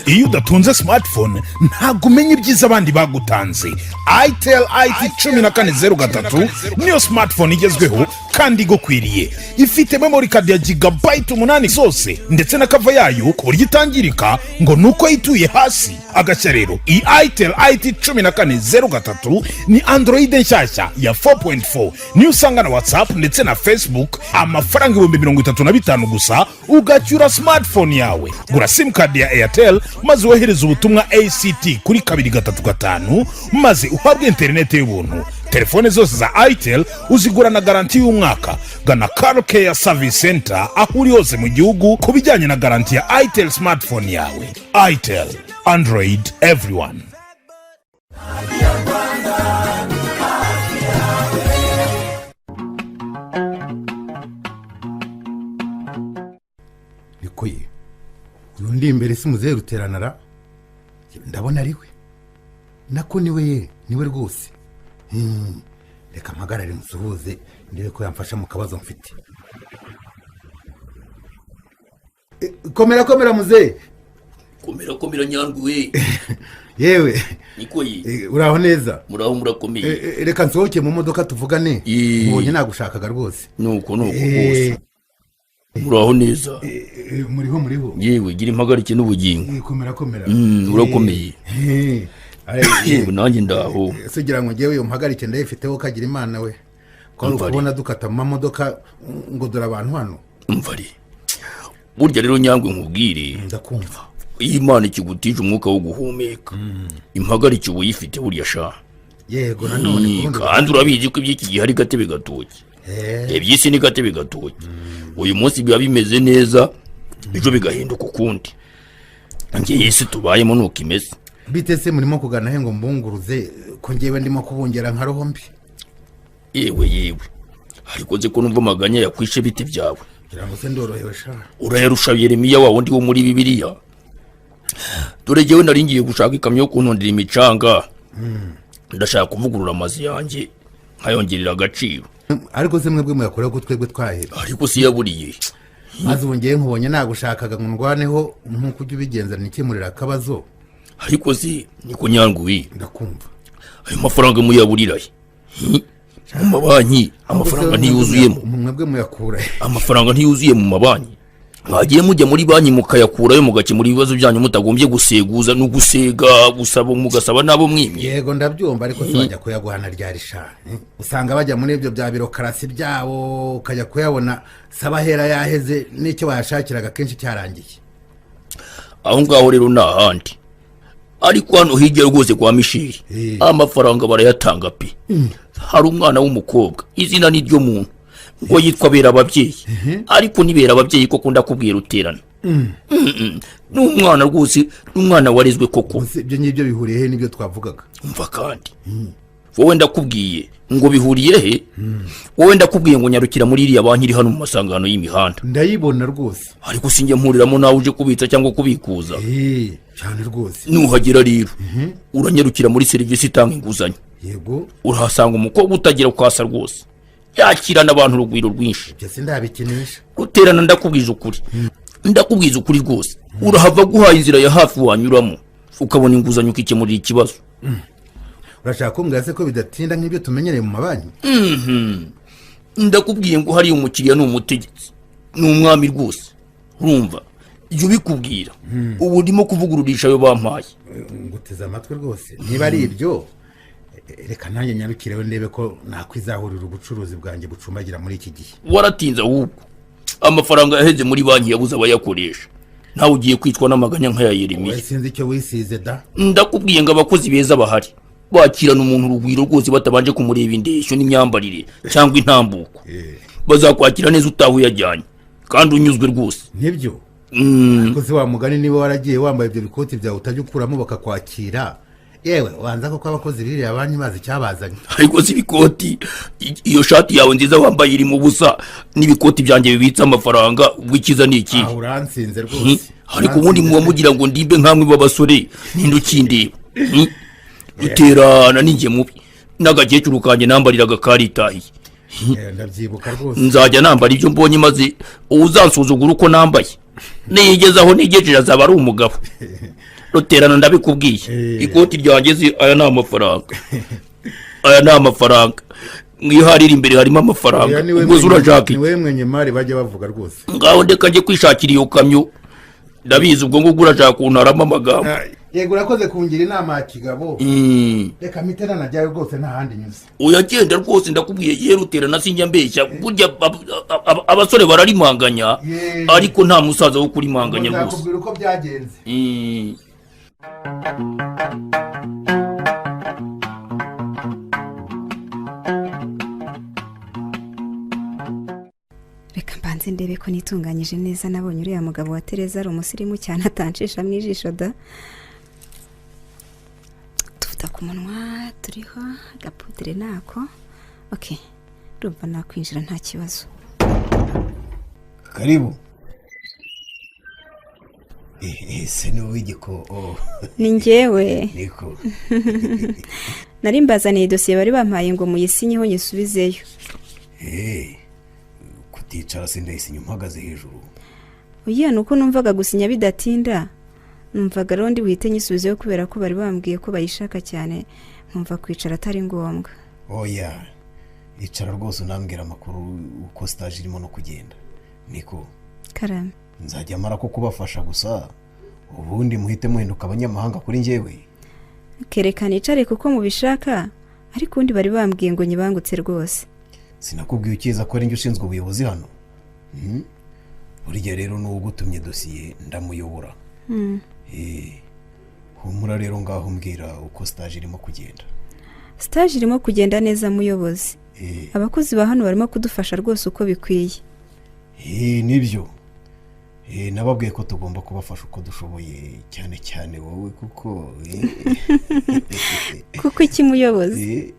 iyo udatunze smartphone ntabwo umenya ibyiza abandi bagutanze. itel it 1403 niyo smartphone igezweho kandi igukwiriye, ifite memory card ya gigabyte 8 zose ndetse na kava yayo ku buryo itangirika ngo nuko yituye hasi. agashya rero iyi itel it 1403 ni android nshyashya ya 4.4 niyo usanga na whatsapp ndetse na facebook, amafaranga 35,000 gusa ugacyura smartphone yawe. gura sim card ya airtel maze wohereza ubutumwa ACT kuri 235 maze uhabwe internet y'ubuntu. telefone zose za itel uzigura na garanti y'umwaka. gana Car Care Service Center aho uri hose mu gihugu ku bijyanye na garanti ya itel smartphone yawe. itel, Android everyone. nikoye uyu ndi imbere si muzehe Ruteranara, ndabona ari we. nako niwe rwose. reka mpagarare musuhuze ndebe ko yamfasha mu kabazo mfite. komera muzehe. komera nyandwi. yewe nikoye uraho neza? muraho murakomeye. reka nsohoke mu modoka tuvugane, mbonye nagushakaga rwose. nuko rwose. muraho neza? muriho. yewe gira impagarike n'ubugingo. komera. urakomeye. yewe nanjye ndaho. sugira ngo ngewe iyo mpagarike ndayifiteho kagira imana we. ko ukubona dukata mu mamodoka ngo dore abantu hano. mvari burya rero nyangwe nkubwire. ndakumva. iyo Imana ikigutije umwuka wo guhumeka impagarike uba uyifite buriya sha. yego nanone kandi urabizi ko iby'iki gihe ari gatebe gatoki. iby'isi ni gatebe gatoki. uyu munsi biba bimeze neza ejo bigahinduka ukundi. ngiye isi tubayemo nuko imeze. bite se murimo kugana he ngo mbunguruze ko ngewe ndimo kubungera nka roho mbi? yewe ariko nzi ko numva amaganya yakwishe biti byawe. ngira ngo se ndorohewe sha. urayarusha Yeremiya wa wundi wo muri Bibiliya. dore jyewe nari ngiye gushaka ikamyo yo kuntondera imicanga. ndashaka kuvugurura amazi yanjye nkayongerera agaciro. ariko se mwebwe muyakoreho ko twebwe twahera. ariko si yaburiye. maze ubu ngewe nkubonye nagushakaga ngo ndwaneho nk'uko ujya ubigenza nikemurira akabazo. ariko si niko nyangwi. ndakumva. ayo mafaranga muyaburirahe? mu mabanki amafaranga ntiyuzuyemo. mwebwe muyakura he? amafaranga ntiyuzuye mu mabanki. mwagiye mujya muri banki mukayakurayo mugakemura ibibazo byanyu mutagombye guseguza no gusega gusaba mugasaba nabo mwimye. yego ndabyumva, ariko se bajya kuyaguhana ryari sha? usanga bajya muri ibyo bya birokarasi byabo ukajya kuyabona sabahera yaheze n'icyo bayashakiraga kenshi cyarangiye. aho ngaho rero ni ahandi. ariko hano hirya rwose kwa Mishiri amafaranga barayatanga pe. hari umwana w'umukobwa izina ni ryo muntu ngo yitwa Bera Ababyeyi. ariko nibera ababyeyi koko ndakubwira Ruterana. n'umwana rwose n'umwana warezwe koko. ibyo ngibyo bihuriye he n'ibyo twavugaga? umva kandi wowe ndakubwiye ngo bihuriye he? wowe ndakubwiye ngo nyarukira muri iriya banki iri hano mu masangano y'imihanda. ndayibona rwose. ariko sinjye mpuriramo nawe uje kubitsa cyangwa kubikuza. cyane rwose. nuhagera rero uranyarukira muri serivisi itanga inguzanyo. yego. urahasanga umukobwa utagira kwasa rwose yakirana abantu urugwiro rwinshi. ibyo se ndabikinisha. Ruterana ndakubwiza ukuri. ndakubwiza ukuri rwose. urahava guhaye inzira ya hafi wanyuramo ukabona inguzanyo ukikemurira ikibazo. urashaka kumbwira se ko bidatinda nk'ibyo tumenyereye mu mabanki? Ndakubwiye ngo hariya umukiriya ni umutegetsi, ni umwami rwose. Urumva ibyo bikubwira ubu ndimo kuvugururisha ayo bampaye. nguteze amatwi rwose. niba ari ibyo reka nanjye nyarukireho ndebe ko nakwizahurira ubucuruzi bwanjye bucumbagira muri iki gihe. Waratinze ahubwo amafaranga yaheze muri banki yabuze abayakoresha, nawe ugiye kwicwa n'amaganya nk'aya Yeremiya. sinzi icyo wisize da. Ndakubwiye ngo abakozi beza bahari bakirana umuntu urugwiro rwose batabanje kumureba indeshyo n'imyambarire cyangwa intambuko. Bazakwakira neza utaha uyajyanye kandi unyuzwe rwose. nibyo koze wa mugani niba waragiye wambaye ibyo bikoti byawe utajya ukuramo bakakwakira, yewe wanza ko abakozi biriya banki bazi icyabazanye. Ariko si ibikoti, iyo shati yawe nziza wambaye iri mu busa n'ibikoti byanjye bibitse amafaranga, ubwikiza ni iki? uransinze rwose. Ariko ubundi muba mugira ngo ndimbe nkamwe b'abasore ninde ukindeba? Duterana ninjye mubi n'agakecuru kanjye nambariraga karitahiye. ndabyibuka rwose. Nzajya nambara ibyo mbonye maze uzansuzugura uko nambaye, nigezaho nigejeje azaba ari umugabo. Ruterana ndabikubwiye, ikoti ryanjye aya ni amafaranga, aya ni amafaranga. Mwiharira imbere harimo amafaranga, ubwo urashaka ni wewe mwenye mari bajya bavuga rwose. Ngaho ndeka njye kwishakira iyo kamyo, ndabizi ubwo ngubwo urashaka kuntaramo amagambo. Yego urakoze kungira inama ya kigabo. Reka mitera najyayo rwose nta handi nyuze. Uyagenda rwose ndakubwiye ye Ruterana sinjya mbeshya, burya abasore bararimanganya ariko nta musaza wo kurimanganya rwose. Nakubwira uko byagenze. reka mbanze ndebe ko nitunganyije neza. Nabonye uriya mugabo wa Tereza ari umusirimu cyane atancisha mu ijisho da. Tuvuta ku munwa turiho agapudire nako. Okay, rumva nakwinjira nta kibazo. Karibu. Ese ni w'igiko. Ni njyewe. Niko. Nari mbazaniye dosiye bari bampaye ngo muyisinyeho nyisubizeyo. Kuticara sindayisinya mpagaze hejuru. Oya nuko numvaga gusinya bidatinda. Numvaga rondi wihite nyisubizeyo kubera ko bari bambwiye ko bayishaka cyane, nkumva kwicara atari ngombwa. Oya. Icara rwose unambwira amakuru uko stage irimo no kugenda. Niko. Karame. Nzajya mara ko kubafasha gusa, ubundi muhite muhinduka abanyamahanga kuri njyewe. Kerekana icare kuko mubishaka, ariko undi bari bambwiye ngo nyibangutse rwose. Sinakubwiye ukiza ko ari njye ushinzwe ubuyobozi hano. Burya rero n'uwo gutumye dosiye ndamuyobora. Humura rero ngaho mbwira uko stage irimo kugenda. Stage irimo kugenda neza muyobozi. Abakozi ba hano barimo kudufasha rwose uko bikwiye. Nibyo. Nababwiye ko tugomba kubafasha uko dushoboye, cyane cyane wowe kuko kuko iki muyobozi?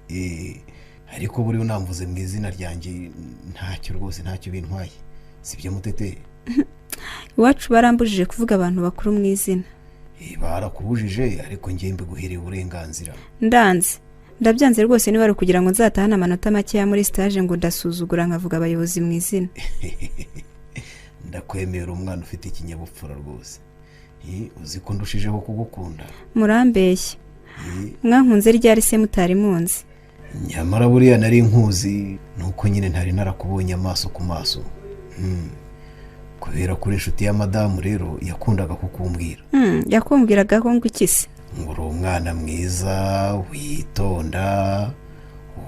Ariko buri unamvuze mu izina ryanjye ntacyo rwose ntacyo bintwaye. Sibyo Mutete? Iwacu barambujije kuvuga abantu bakuru mu izina. Barakubujije ariko njye mbiguhereye uburenganzira. Ndanze. Ndabyanze rwose niba ari kugira ngo nzatahane amanota make ya muri stage ngo ndasuzugura nkavuga abayobozi mu izina. Ndakwemera umwana ufite ikinyabupfura rwose. Uzi ko ndushijeho kugukunda. Murambeshye. Mwankunze ryari se mutari munzi? Nyamara buriya nari nkuzi, nuko nyine ntari narakubonye amaso ku maso. Kubera kuri inshuti ya madamu rero yakundaga kukumbwira. Yakumbwiraga ko ngo ikise? Ngo uri umwana mwiza, witonda,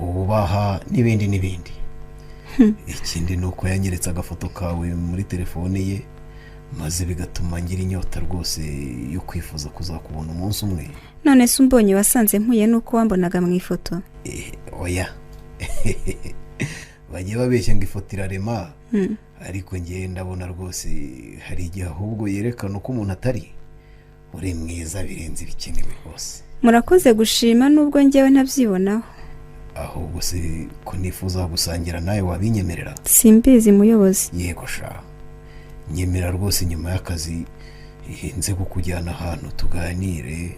wubaha n'ibindi n'ibindi. Ikindi nuko yanyeretse agafoto kawe muri telefone ye, maze bigatuma ngira inyota rwose yo kwifuza kuzakubona umunsi umwe. None se umbonye wasanze mpuye nuko wambonaga mu ifoto? Oya. Bagiye babeshya ngo ifoto irarema, ariko ngiye ndabona rwose hari igihe ahubwo yerekana uko umuntu atari. Uri mwiza birenze ibikenewe rwose. Murakoze gushima nubwo njyewe ntabyibonaho. Ahubwo se ko nifuza gusangira nawe wabinyemerera? Simbizi muyobozi. Yego sha. Nyemera rwose nyuma y'akazi nze kukujyana ahantu tuganire,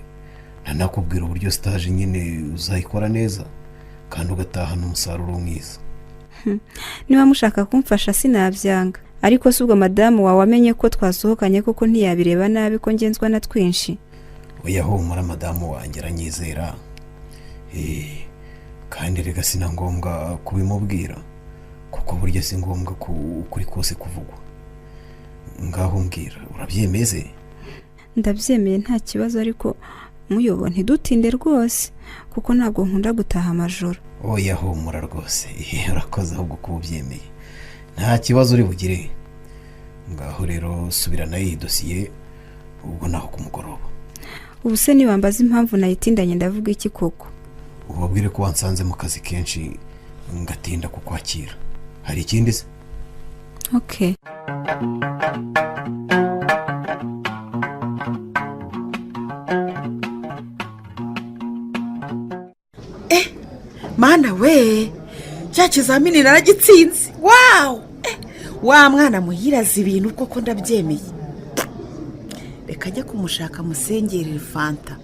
nanakubwira uburyo stage nyine uzayikora neza kandi ugatahana umusaruro mwiza. Niba mushaka kumfasha sinabyanga, ariko se ubwo madamu wawe amenye ko twasohokanye kuko ntiyabireba nabi ko ngenzwa na twinshi. oya humura madamu wanjye aranyizera kandi rega sina ngombwa kubimubwira kuko burya si ngombwa kuri kose kuvugwa. Ngaho mbwira urabyemeze? ndabyemeye nta kibazo, ariko muyobo ntidutinde rwose kuko ntabwo nkunda gutaha amajoro. oya humura rwose urakoze ahubwo kuba ubyemeye nta kibazo uri bugire. Ngaho rero subirana iyi dosiye ubwo naho ku mugoroba. ubu se nibambaza impamvu nayitindanye ndavuga iki koko? ubabwire ko wansanze mu kazi kenshi ngatinda kukwakira. hari ikindi se? okay. mana we cya kizamini naragitsinze. wawu wa mwana muhiraza ibintu koko ndabyemeye. reka njye kumushaka musengerere fanta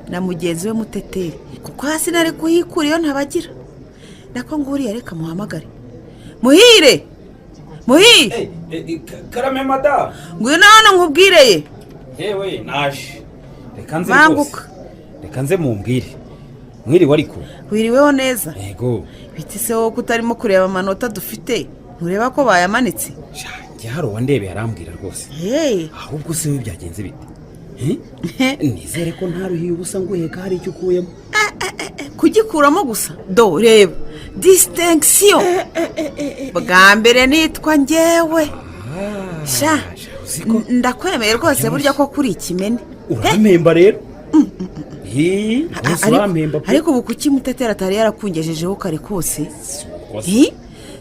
na mugenzi we Muteteri kuko hasi nari kuhikura iyo ntabagira. nako nguriya reka muhamagare. muhire karame madamu. ngwino hano nkubwireye. yewe naje reka nze banguka. reka nze mumbwire mwiriwe ariko. wiriweho neza? yego. biti se wowe kutarimo kureba amanota dufite ntureba ko bayamanitse? njye hari uwandebe yarambwira rwose. ahubwo se we byagenze bite? nizere ko ntaruhiye ubusa ngo uheka hari icyo ukuyemo. kugikuramo gusa do reba distinction bwa mbere nitwa njyewe. sha ndakwemeye rwose burya ko kuri ikimene. urampemba rero. ariko ubu kuki Muteteri atari yarakungejejeho kare kose?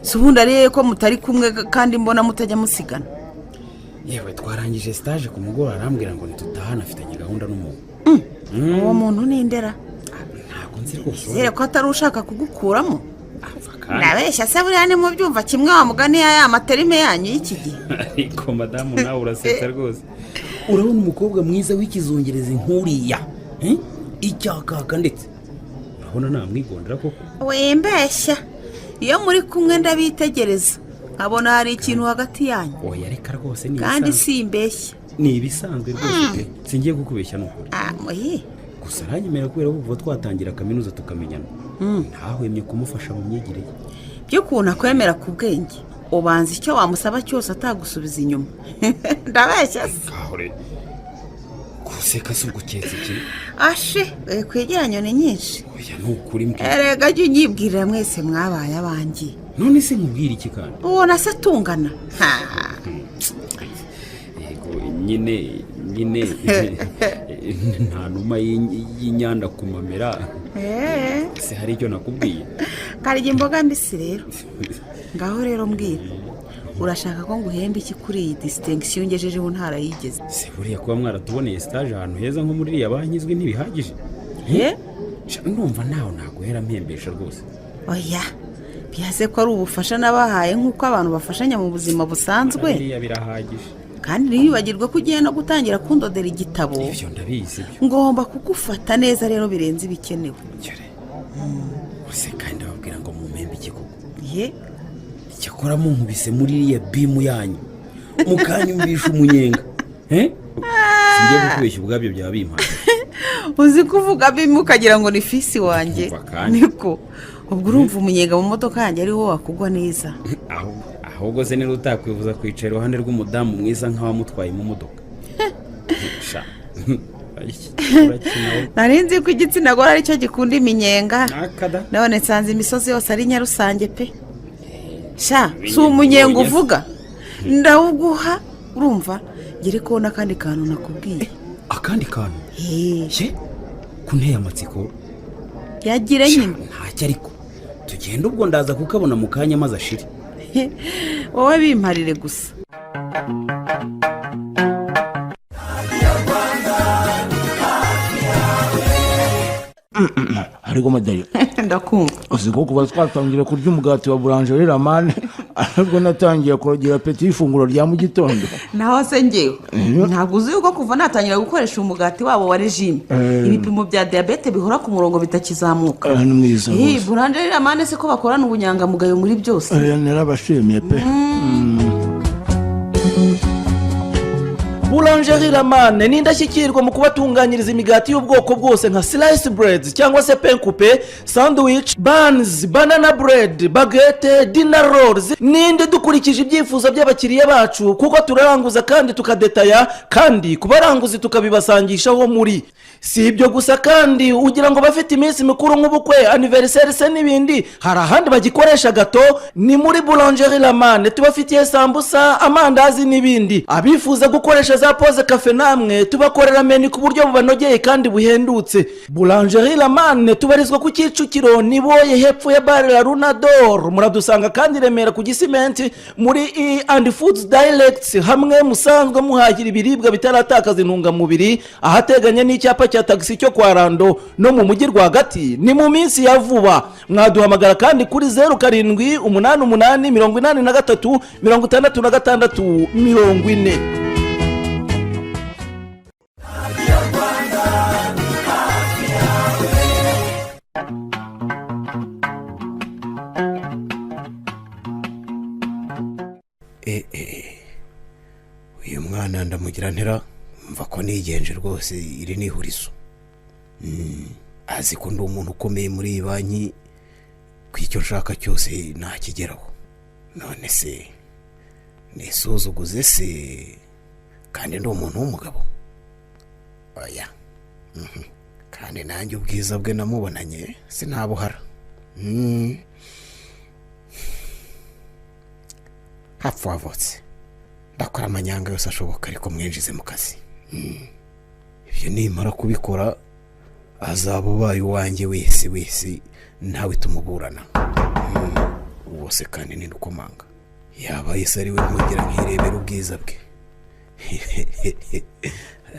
si ubundi ariye ko mutari kumwe kandi mbona mutajya musigana. yewe twarangije stage ku mugoroba arambwira ngo ntitutahane afitanye gahunda n'umuntu. uwo muntu ni indera? ntabwo nzi rwose. zere ko atari ushaka kugukuramo. nabeshya se buriya ni mu byumva kimwe wa mugani ya materime yanyu y'iki gihe. ariko madamu nawe urasetsa rwose. urabona umukobwa mwiza w'ikizungerezi nk'uriya icyakaka ndetse urabona namwigondera koko. wembeshya iyo muri kumwe ndabitegereza nkabona hari ikintu hagati yanyu. oya reka rwose ni kandi simbeshya. ni ibisanzwe rwose pe singiye kukubeshya n'ukuri. gusa aranyemerera kubera ko kuva twatangira kaminuza tukamenyana ntahwemye kumufasha mu myigire ye. by'ukuntu akwemera ku bwenge ubanza icyo wamusaba cyose atagusubiza inyuma. ndabeshya se. guseka si uguketse iki? ashe kwegeranya ni nyinshi. oya ni ukuri mbwira. erega jya unyibwirira mwese mwabaye abanjye. none se nkubwira iki kandi? ubona se tungana. yego nyine nta numa y'inyanda kumamera. se hari icyo nakubwiye? karya imboga mbisi rero. ngaho rero mbwira urashaka ko nguhemba iki kuri iyi distinction ngejejeho ntarayigeze? se buriya kuba mwaratuboneye stage ahantu heza nko muri iriya banki izwi ntibihagije? numva nawe naguhera mpembesha rwose. oya bihaze ko ari ubufasha nabahaye nk'uko abantu bafashanya mu buzima busanzwe. biriya birahagije. kandi ntibibagirwe ko ugiye no gutangira kundodera igitabo. ibyo ndabizi. ngomba kugufata neza rero birenze ibikenewe. use kandi babwira ngo mumpembe iki koko? cyakora munkubise muri iriya bimu yanyu mukanyumvisha umunyenga. singiye kukubeshya ubwabyo byaba bimpaye. uzi kuvuga bimu ukagira ngo ni fisi wanjye niko ubwo urumva umunyenga mu modoka yanjye ariho wakugwa neza. ahubwo se niba utakwifuza kwicara iruhande rw'umudamu mwiza nk'abamutwaye mu modoka. nari nzi ko igitsina gore aricyo gikunda iminyenga none nsanze imisozi yose ari nyarusange pe. si umunyenga uvuga ndawuguha urumva ngere kubona akandi kantu nakubwiye. akandi kantu? kunteye amatsiko. yagire nyine. ntacyo ariko tugenda ubwo ndaza kukabona mu kanya maze ashire. wowe bimparire gusa. ariko madari ndakumva uzi ko kuba twatangira kurya umugati wa buranjeri ramane ariko natangiye kurogera peti y'ifunguro rya mu gitondo. naho se ngewe ntabwo uzi yuko kuva natangira gukoresha umugati wabo wa regime ibipimo bya diyabete bihora ku murongo bitakizamuka. ni mwiza rwose. buranjeri ramane se ko bakorana ubunyangamugayo muri byose. narabashimiye pe. boulangerie lamane ni indashyikirwa mu kubatunganyiriza imigati y'ubwoko bwose nka slice breads cyangwa se pain coupe, sandwich, buns, banana bread, baguette, dinner rolls n'indi dukurikije ibyifuzo by'abakiriya bacu, kuko turaranguza kandi tukadetaya, kandi ku baranguzi tukabibasangishaho muri. Si ibyo gusa kandi ugira ngo bafite iminsi mikuru nk'ubukwe, anniversaire se n'ibindi, hari ahandi bagikoresha gato. Ni muri boulangerie lamane tubafitiye sambusa, amandazi n'ibindi. Abifuza gukoresha za pause cafe namwe tubakorera menu ku buryo bubanogeye kandi buhendutse. Boulangerie lamane tubarizwa ku Kicukiro Niboye hepfo ya Bare la Runador. Muradusanga kandi Remera ku Gisimenti muri E&Foods Direct, hamwe musanzwe muhahira ibiribwa bitaratakaza intungamubiri, ahateganye n'icyapa cya taxi cyo kwa Rando no mu mujyi rwagati. Ni mu minsi ya vuba. Mwaduhamagara kandi kuri 0788836640. uyu mwana ndamugira ntera mva ko nigenje rwose, iri ni ihurizo. Azi ko ndi umuntu ukomeye muri iyi banki, ku icyo nshaka cyose nakigeraho. None se nisuzuguze se kandi ndi umuntu w'umugabo? Oya. Kandi nanjye ubwiza bwe namubonanye sinabuhara. Hapfa wavutse ndakora amanyanga yose ashoboka ariko mwinjize mu kazi. Ibyo nimara kubikora azaba ubaye uwanjye wese ntawe tumuburana. Wose kandi ni ndukomanga yaba yese ari we nkongera nkirebera ubwiza bwe.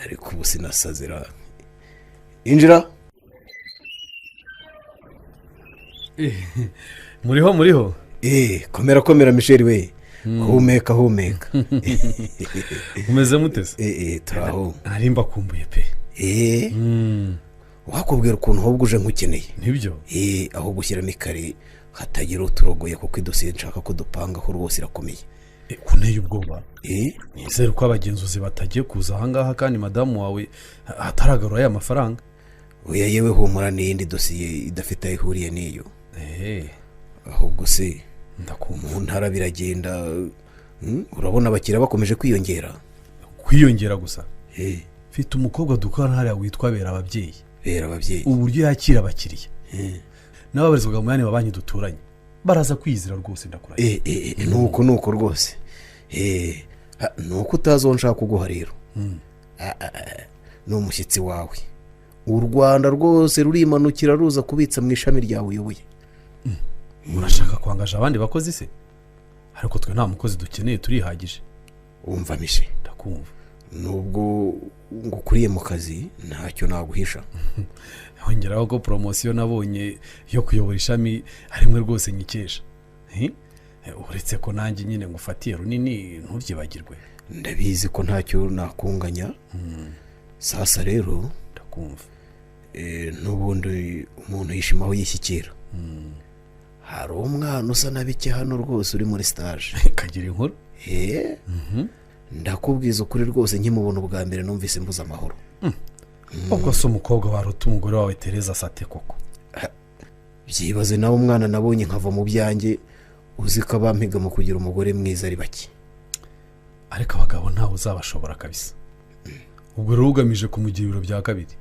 Ariko ubu sinasazira. Injira. Muriho komera Michel we. Humeka umeze mutese? turaho. Narimba kumbuye pe. wakubwira ukuntu ahubwo uje nkukeneye. Nibyo? aho gushyiramo ikare hatagira uturogoye, kuko idosiye nshaka ko dupangaho rwose irakomeye. Kunteye ubwoba. Nizere ko abagenzuzi batagiye kuza ahangaha kandi madamu wawe ataragarura aya mafaranga. Oya yewe humura, n'iyindi dosiye idafite aho ihuriye n'iyo. Ahubwo se mu ntara biragenda. Urabona abakiriya bakomeje kwiyongera gusa. Mfite umukobwa dukorana hariya witwa Bera Ababyeyi. Uburyo yakira abakiriya n'ababarizwaga mu yandi mabanki duturanye baraza kwizira rwose. Ndakurahiye. nuko rwose. nuko utazonshaka kuguha rero. ni umushyitsi wawe. U Rwanda rwose rurimanukira ruza kubitsa mu ishami ryawe uyoboye. Urashaka kwangaje abandi bakozi se? Ariko twe nta mukozi dukeneye, turihagije. Umva Mishe, ndakumva. Nubwo ngukuriye mu kazi ntacyo naguhisha. Hongeraho ko promotion nabonye yo kuyobora ishami arimwe rwose nyikesha. Uretse ko nanjye nyine ngufatiye runini ntubyibagirwe. Ndabizi ko ntacyo nakunganya. Sasa rero ndakumva. Nubundi umuntu yishimaho yishyikira. Hari umwana usa nabike hano rwose uri muri stage. Kagira inkuru? Ndakubwiza ukuri rwose nkimubona ubwa mbere numvise mbuza amahoro. Ubwo se umukobwa waruta umugore wawe Teresa Sate koko? Byibaze nawe umwana nabonye nkava mu byanjye, uzi ko abampiga mu kugira umugore mwiza ari bake. Ariko abagabo ntawe uzabashobora kabisa. Ubwo rero ugamije kumugira ibiro bya kabiri.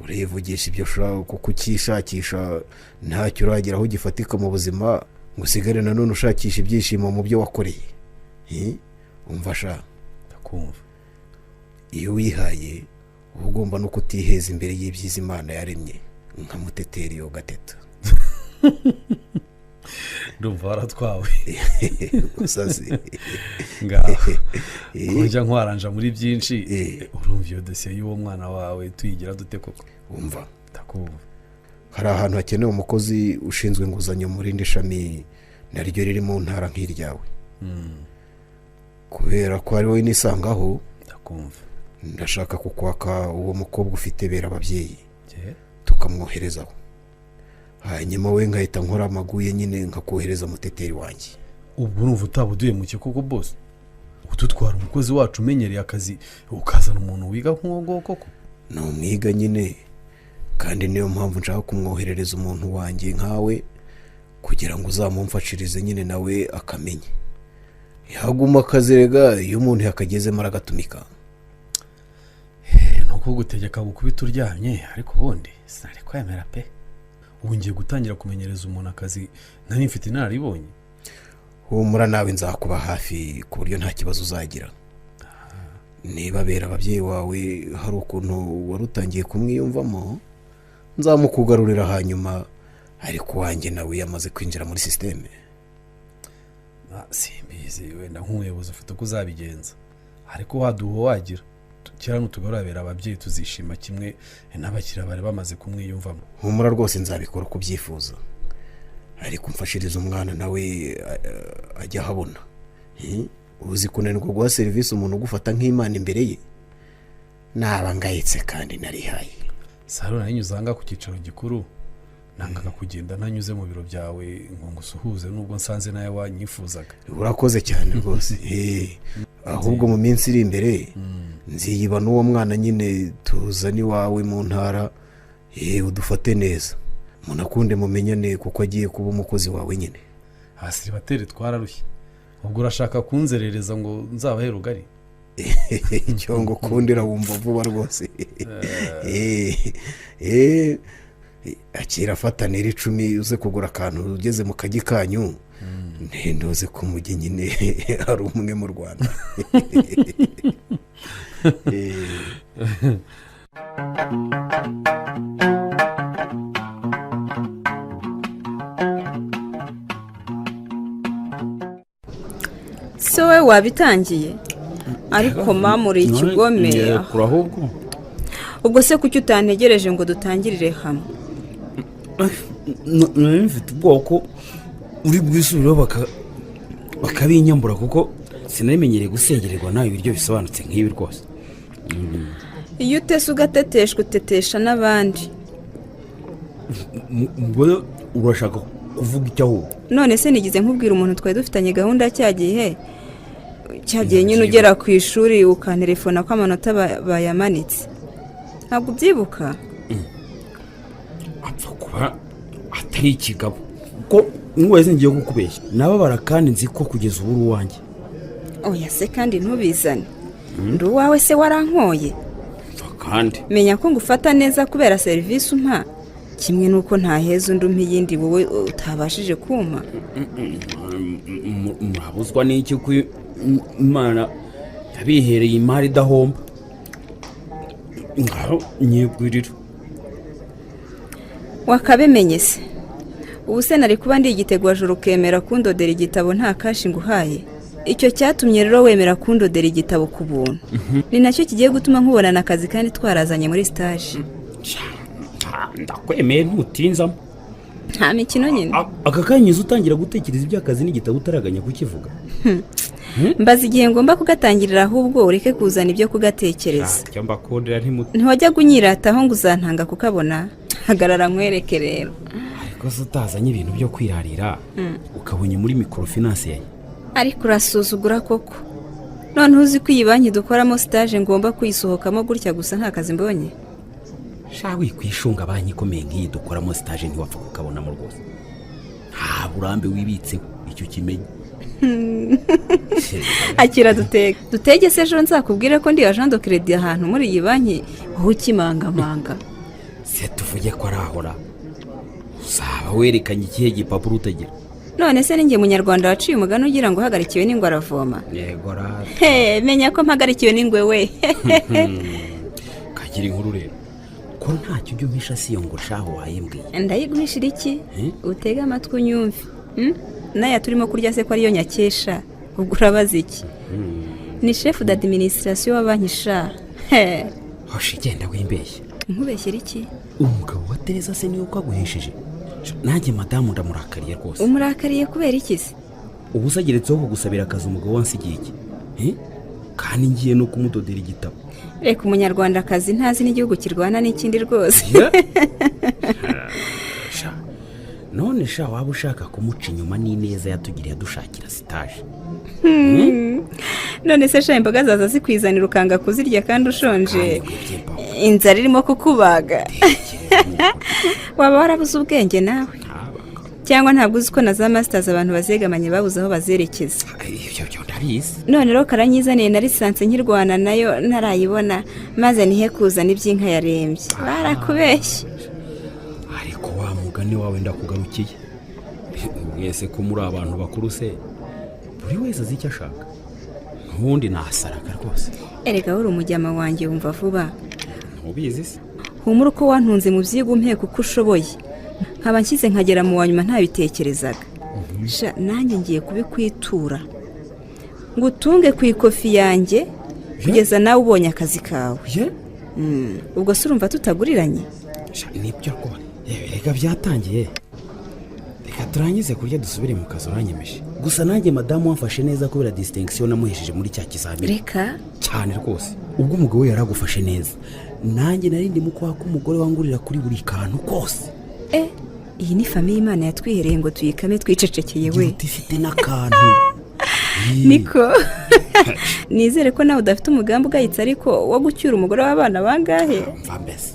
Urevugisha ibyo ushaka kuko ukishakisha ntacyo urageraho gifatika mu buzima, ngo usigare nanone ushakisha ibyishimo mu byo wakoreye. Umva sha. Ndakumva. Iyo wihaye ugomba no kutiheza imbere y'ibyiza Imana yaremye nka Muteteri yo Gateta. Ndumva waratwawe. Usazi. Ngaho kujya nkwaranja muri byinshi. Urumva iyo dosiye y'uwo mwana wawe tuyigira dute koko? Umva, ndakumva. Hari ahantu hakenewe umukozi ushinzwe inguzanyo muri indi shami naryo riri mu ntara nk'iryawe. Kubera ko ari wowe nisangaho. Ndakumva. Ndashaka kukwaka uwo mukobwa ufite Bera Ababyeyi tukamwoherezaho. Hanyuma we ngahita nkora amaguye nyine nkakohereza Muteteri wanjye. Ubwo urumva utabuduye mu kikuko boss? udutwara umukozi wacu umenyereye akazi ukazana umuntu wiga nk'uwo nguwo koko. ni umwiga nyine, kandi niyo mpamvu nshaka kumwoherereza umuntu wanjye nkawe kugira ngo uzamumfashirize nyine nawe akamenya. yaguma akazerega iyo umuntu yakagezemo aragatumika. ni uko gutegeka gukubita uryamye, ariko ubundi sinari kwemera pe. ubu ngiye gutangira kumenyereza umuntu akazi nari mfite inararibonye. humura nawe nzakuba hafi ku buryo nta kibazo uzagira. niba bera ababyeyi wawe hari ukuntu wari utangiye kumwiyumvamo nzamukugarurira hanyuma, ariko wanjye nawe yamaze kwinjira muri sisiteme. simbizi, wenda nk'umuyobozi ufite uko uzabigenza, ariko waduha wagira kera nutugarurabera ababyeyi tuzishima kimwe n'abakiriya bari bamaze kumwiyumvamo. humura rwose nzabikora uko ubyifuza, ariko mfashiriza umwana nawe ajya ahabona. uzi kunanirwa guha serivisi umuntu ugufata nk'imana imbere ye? naba ngayitse kandi narihaye. saro nanyuze aha ngaha ku cyicaro gikuru, nangaga kugenda ntanyuze mu biro byawe ngo ngusuhuze nubwo nsanze nawe wanyifuzaga. urakoze cyane rwose. ahubwo mu minsi iri imbere nziyiba n'uwo mwana nyine tuzane iwawe mu ntara, udufate neza munakunde mumenyane kuko agiye kuba umukozi wawe nyine. abasiribateri twararushye, ubwo urashaka kunzerereza ngo nzabahe rugari? icyo ngo kundira wumva vuba rwose. akira afatanira 10 uze kugura akantu ugeze mu kagi kanyu, ntuze ku mujyi nyine hari umwe mu Rwanda. se wowe wabitangiye? ariko mama uri ikigome. ahubwo ubwo se kuki utantegereje ngo dutangirire hamwe? nari mfite ubwoba ko uri bwisubireho bakabinyambura, kuko sinarimenyereye gusengererwa nawe ibiryo bisobanutse nk'ibi rwose. iyo utese ugateteshwa utetesha n'abandi. ubwo urashaka kuvuga icyo ahubwo? none se nigize nkubwira umuntu twari dufitanye gahunda cyagiye nyine ugera ku ishuri ukantelefona ko amanota bayamanitse, ntabwo ubyibuka? apfa kuba atari ikigabo, kuko n'uwezi ngiye kukubeshya nababara, kandi nzi ko kugeza ubu uri uwanjye. oya se kandi ntubizane, ndi uwawe se warankoye. kandi menya ko ngufata neza kubera serivisi umpa, kimwe nuko ntaheza undi umpa iyindi wowe utabashije kumpa. murabuzwa n'iki ko Imana yabihereye imari idahomba? ngaho nyibwirira. wakabimenye se? ubu se nari kuba ndi igitegwajoro ukemera kundodera igitabo nta kashi nguhaye? icyo cyatumye rero wemera kundodera igitabo ku buntu. ni nacyo kigiye gutuma nkubonana akazi kandi twarazanye muri stage. ndakwemeye ntutinzamo. nta mikino nyine. aka kanyuze utangira gutekereza iby'akazi n'igitabo utaraganya kukivuga. mbaza igihe ngomba kugatangirira, ahubwo ureke kuzana ibyo kugatekereza. ntiwajya kunyirataho ngo uzantanga kukabona. hagarara nkwereke rero. ariko se utazanye ibintu byo kwirarira ukabonye muri microfinance yawe? ariko urasuzugura koko. noneho uzi ko iyi banki dukoramo stage ngomba kuyisohokamo gutya gusa nta kazi mbonye? shawe kwishunga banki ikomeye nk'iyi dukoramo stage ntiwapfa kukabonamo rwose. nta burambe wibitseho, icyo kimenye. akira dutege se ejo nzakubwire ko ndi agent de credit ahantu muri iyi banki, wowe ukimangamanga. se tuvuge ko arahora uzaba werekanye ikihe gipapuro utagira? none se ninjye munyarwanda waciye umugani ugira ngo uhagarikiwe n'ingwe aravoma? yego rara. menya ko mpagarikiwe n'ingwe we. kagira inkuru rero ko ntacyo ujya umpisha si iyo ngo shaho wayimbwiye. ndayiguhishira iki? utege amatwi unyumve. n'aya turimo kurya se ko ariyo nyakesha, ubwo urabaza iki? ni chef d'administration wa banki sha. hoshi genda wimbeshye. nkubeshyira iki? umugabo wa Teresa se niwe ukaguhesheje? nanjye madamu ndamurakariye rwose. umurakariye kubera iki se? ubu usageretseho kugusabira akazi umugabo wansigiye iki? kandi ngiye no kumudodera igitabo. reka umunyarwandakazi ntazi n'igihugu kirwana n'ikindi rwose. none sha waba ushaka kumuca inyuma n'ineza yatugiriye dushakira stage? none se sha imboga zaza zikwizanira ukanga kuzirya kandi ushonje inzara irimo kukubaga waba warabuze ubwenge nawe cyangwa ntabwo uzi ko na za masters abantu bazegamanye babuze aho bazerekeza ibyo byo ndabizi. none rero karanyizaniye na lisansi nkirwana nayo ntarayibona maze nihe kuzana iby'inka yarembye barakubeshye. ariko wa mugani wawe ndakugarukiye mwese ko muri abantu bakuru se buri wese azi icyo ashaka ntubundi nasaraga rwose. erega uri umujyama wanjye wumva vuba ntubizi se humura uko wantunze mu byiga umpeka uko ushoboye nkaba nshyize nkagera mu wanyuma ntabitekerezaga nanjye ngiye kubikwitura ngo utunge ku ikofi yanjye kugeza nawe ubonye akazi kawe. ubwo se urumva tutaguriranye? nibyo rwose reka byatangiye reka turangize kurya dusubire mu kazi uranyemeje gusa nanjye madamu wamfashe neza kubera distinction namuhesheje muri cya kizamini. reka cyane rwose ubwo umugabo we yaragufashe neza nanjye narindi mu kwa k'umugore wangurira kuri buri kantu kose. iyi ni famiye Imana yatwihereye ngo tuyikame twicecekeye we. ifite n'akantu niko nizere ko nawe udafite umugambi ugayitse ariko wo gucyura umugore w'abana bangahe? mva mbese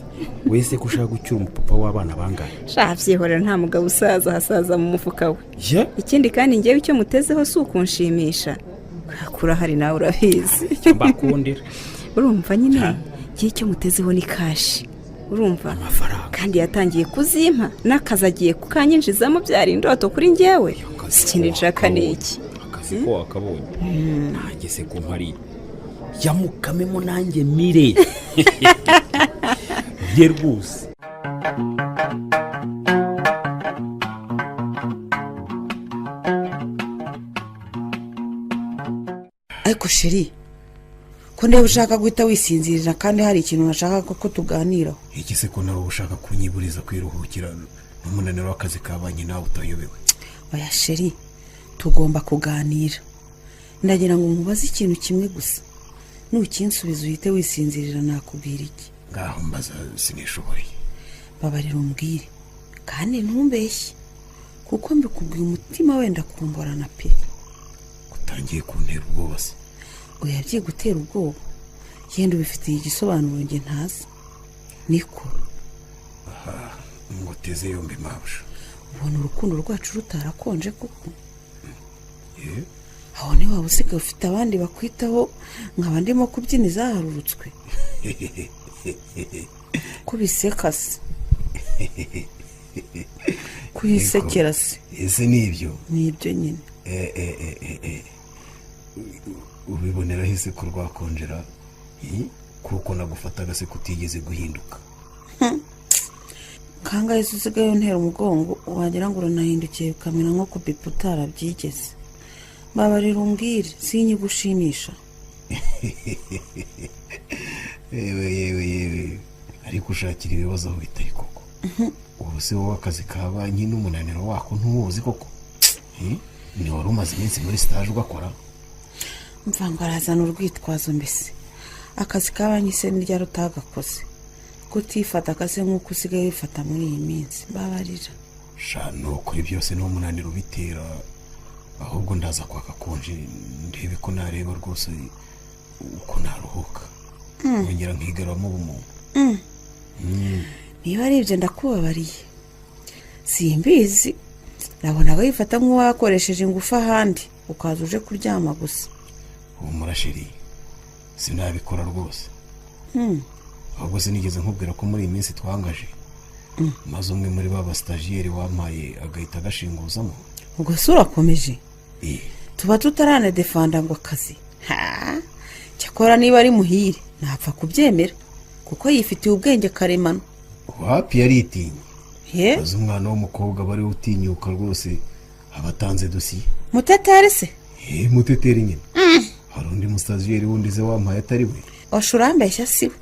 wese ko ushaka gucyura umupapa w'abana bangahe? byihorera nta mugabo usaza hasaza mu mufuka we. ikindi kandi ngewe icyo mutezeho si ukunshimisha kakura hari nawe urabizi. mbakundira urumva nyine igihe icyo mutezeho ni kashi urumva amafaranga kandi yatangiye kuzimpa n'akazi agiye kukanyinjizamo byari indoto kuri ngewe ikindi nshaka ni iki akazi ko wakabonye nanjye se ko mpari yamukamemo nanjye mire bye rwose. ariko sheri ko ndeba ushaka guhita wisinzirira kandi hari ikintu nashaka ko tuganiraho. iki se ko nawe ushaka kunyiburiza kwiruhukira n'umunaniro w'akazi kabanye nawe utayobewe? oya sheri tugomba kuganira ndagira ngo nkubaze ikintu kimwe gusa nukinsubiza uhite wisinzirira nakubwira iki? ngaho mbaza sinishoboye. babarira umbwire kandi ntumbeshye kuko mbikubwiye umutima wenda kumborana pe. utangiye kuntera ubwoba se? oya byigutera ubwoba yenda ubifitiye igisobanuro njye ntazi. niko ngo uteze yombi mabusha ubona urukundo rwacu rutarakonje koko? aho niba waba usigaye ufite abandi bakwitaho nkaba ndimo kubyina izaharurutswe kubiseka se kubisekera se? ese nibyo nyine ubibonera hese ko rwakonjera kuko nagufataga se kutigeze guhinduka. kangahe se usigaye untera umugongo wagira ngo uranahindukiye ukamera nko kubipa utarabyigeze. babarira umbwire sinyigushimisha. yewe ariko ushakira ibibazo aho bitari koko. ubu se wowe akazi ka banki n'umunaniro wako ntuwuzi koko? ni wari umaze iminsi muri stage ugakora? mva ngo arazana urwitwazo mbese akazi ka banki se nirya rutagakoze kutifata akase nk'uko usigaye wifata muri iyi minsi. babarira shano kuri byose n'umunaniro bitera ahubwo ndaza kwaka konje ndebe ko nareba rwose uko naruhuka nkongera nkigaramo ubumuntu. niba ari ibyo ndakubabariye simbizi nabonaga yifata nk'uwakoresheje ingufu ahandi ukaza uje kuryama gusa. humura sheri sinabikora rwose. ahubwo sinigeze nkubwira ko muri iyi minsi twangaje maze umwe muri ba stajiyeri wampaye agahita agashinguzamo. ubwo se urakomeje? tuba tutaranadefanda ngo akazi cyakora niba ari muhire ntapfa kubyemera kuko yifitiye ubwenge karemano. wapi yaritinya maze umwana w'umukobwa bari utinyuka rwose abatanze dosiye. muteteri se? muteteri nyine. hari undi mustajiyeri wundi ze wampaye atari we? washurambeshya si we.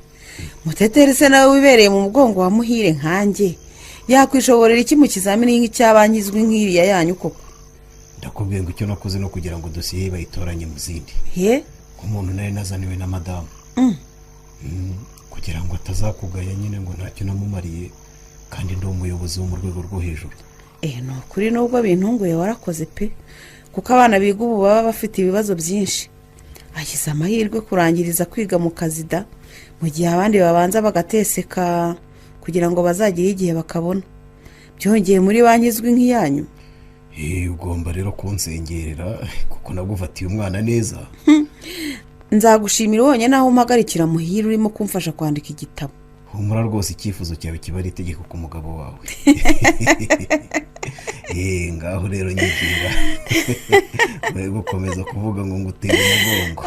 muteteri se nawe wibereye mu mugongo wa muhire nkanjye yakwishoborera iki mu kizamini nk'icyabanyizwe nk'iriya yanyu koko? ndakubwiye ngo icyo nakoze no kugira ngo dosiye bayitoranye mu zindi. nk'umuntu nari nazaniwe na madamu kugira ngo atazakugaya nyine ngo ntacyo namumariye kandi ndi umuyobozi wo mu rwego rwo hejuru. ni ukuri nubwo bintunguye warakoze pe kuko abana biga ubu baba bafite ibibazo byinshi bagize amahirwe kurangiriza kwiga mu kazi da, mu gihe abandi babanza bagateseka kugira ngo bazagire igihe bakabona. Byongeye muri banki izwi nk'iyanyu. ugomba rero kunsengerera kuko nagufatiye umwana neza. Nzagushimira wonyine naho umpagarikira muhira urimo kumfasha kwandika igitabo. Humura rwose icyifuzo cyawe kiba ari itegeko ku mugabo wawe. Ngaho rero nyigira we gukomeza kuvuga ngo ngutere umugongo.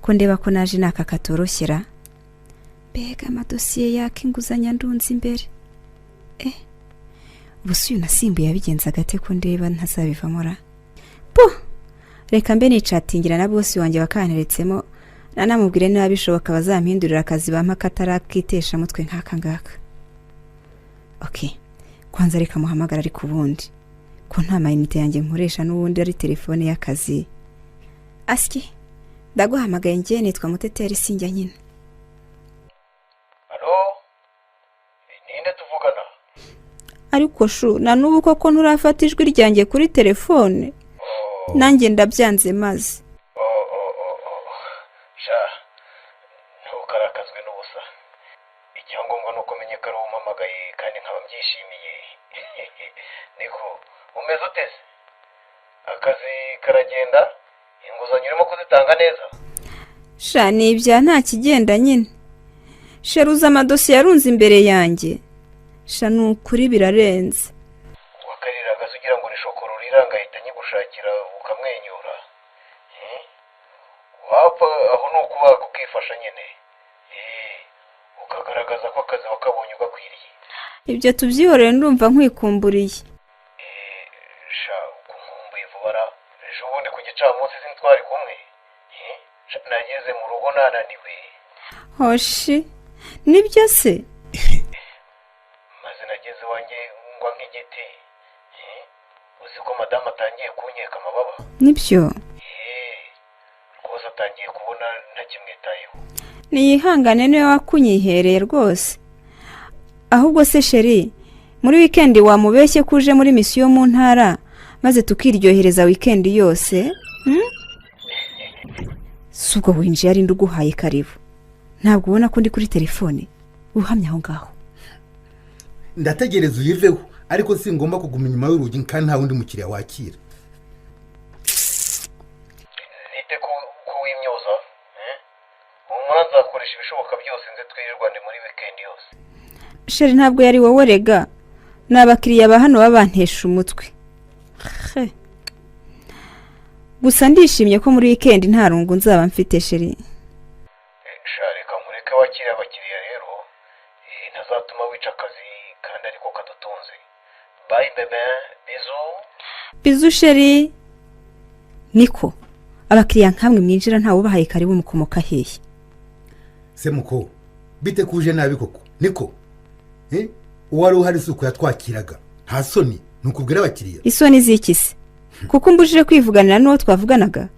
ko ndeba ko naje naka katoroshyera, mbega amadosiye yaka inguzanya ndunze imbere. ubusuyu nasimbuye yabigenza gate ko ndeba ntazabivamo ra. Reka mbe nicatingira na bosi wanjye wakanteretsemo, nanamubwire niba bishoboka bazampindurira akazi bampa katarakitesha mutwe nk'aka ngaka. Kwanza reka muhamagara ariko ubundi ko nta mayinite yanjye nkoresha n'ubundi ari telefone y'akazi. Aski ndaguhamagaye njye nitwa Muteteri Sinjya nyine. Halo, ninde tuvugana? Ariko shu na n'ubu koko nturafata ijwi ryanjye kuri telefone. Nanjye ndabyanze maze. Sha ntukarakazwe n'ubusa. Icyangombwa nuko menye ko ari umamagaye kandi nkaba mbyishimiye. Niko umeze uteze? Akazi karagenda? Inguzanyo urimo kuzitanga neza? Sha ni ibya nta kigenda nyine. Sheruza amadosiye yarunze imbere yanjye. Sha nukuri birarenze. Wakariraga ugira ngo ni shokoro riranga ahita nyigushakira ukamwenyura. Wapfa aho nukuba kukifasha nyine. Ukagaragaza ko akazi wakabonye ugakwiriye. Ibyo tubyihoreye ndumva nkwikumburiye. Sha ukumbuye vubara. Ejo bundi ku gicamunsi twari kumwe. Nageze mu rugo nananiwe. Hoshi nibyo se? Maze nageze wanjye ngwa nk'igiti. Uzi ko madamu atangiye kunyeka amababa? Nibyo. Rwose atangiye kubona ntakimwitayeho. Niyihangane niwe wakunyihereye rwose. Ahubwo se sheri, muri weekend wamubeshye kuje muri misiyo mu ntara maze tukiryohereza weekend yose? Suko winjiye ari nduguhaye karibu. Ntabwo ubona ko ndi kuri telefone. Uhamya aho ngaho. Ndategereza uyiveho ariko singomba kuguma inyuma y'urugi kandi nta wundi mukiriya wakira. Nite ko wimyoza? Umwana nzakoresha ibishoboka byose nze twirirwane muri weekend yose. Sheri ntabwo yari wowe rega. N'abakiriya ba hano babantesha umutwe. Gusa ndishimye ko muri weekend nta rungu nzaba mfite sheri. Reka nkureke wakira abakiriya rero. Ntazatuma wica akazi kandi ariko kadutunze. Bye bebe, bizu sheri. Niko abakiriya nkamwe mwinjira ntawe ubahaye karibu mukomoka hehe? Se muko bite kuje nabi koko? Niko uwari uhari suko yatwakiraga nta soni nukubwira abakiriya. Isoni zikise kuko mbujije kwivuganira n'uwo twavuganaga.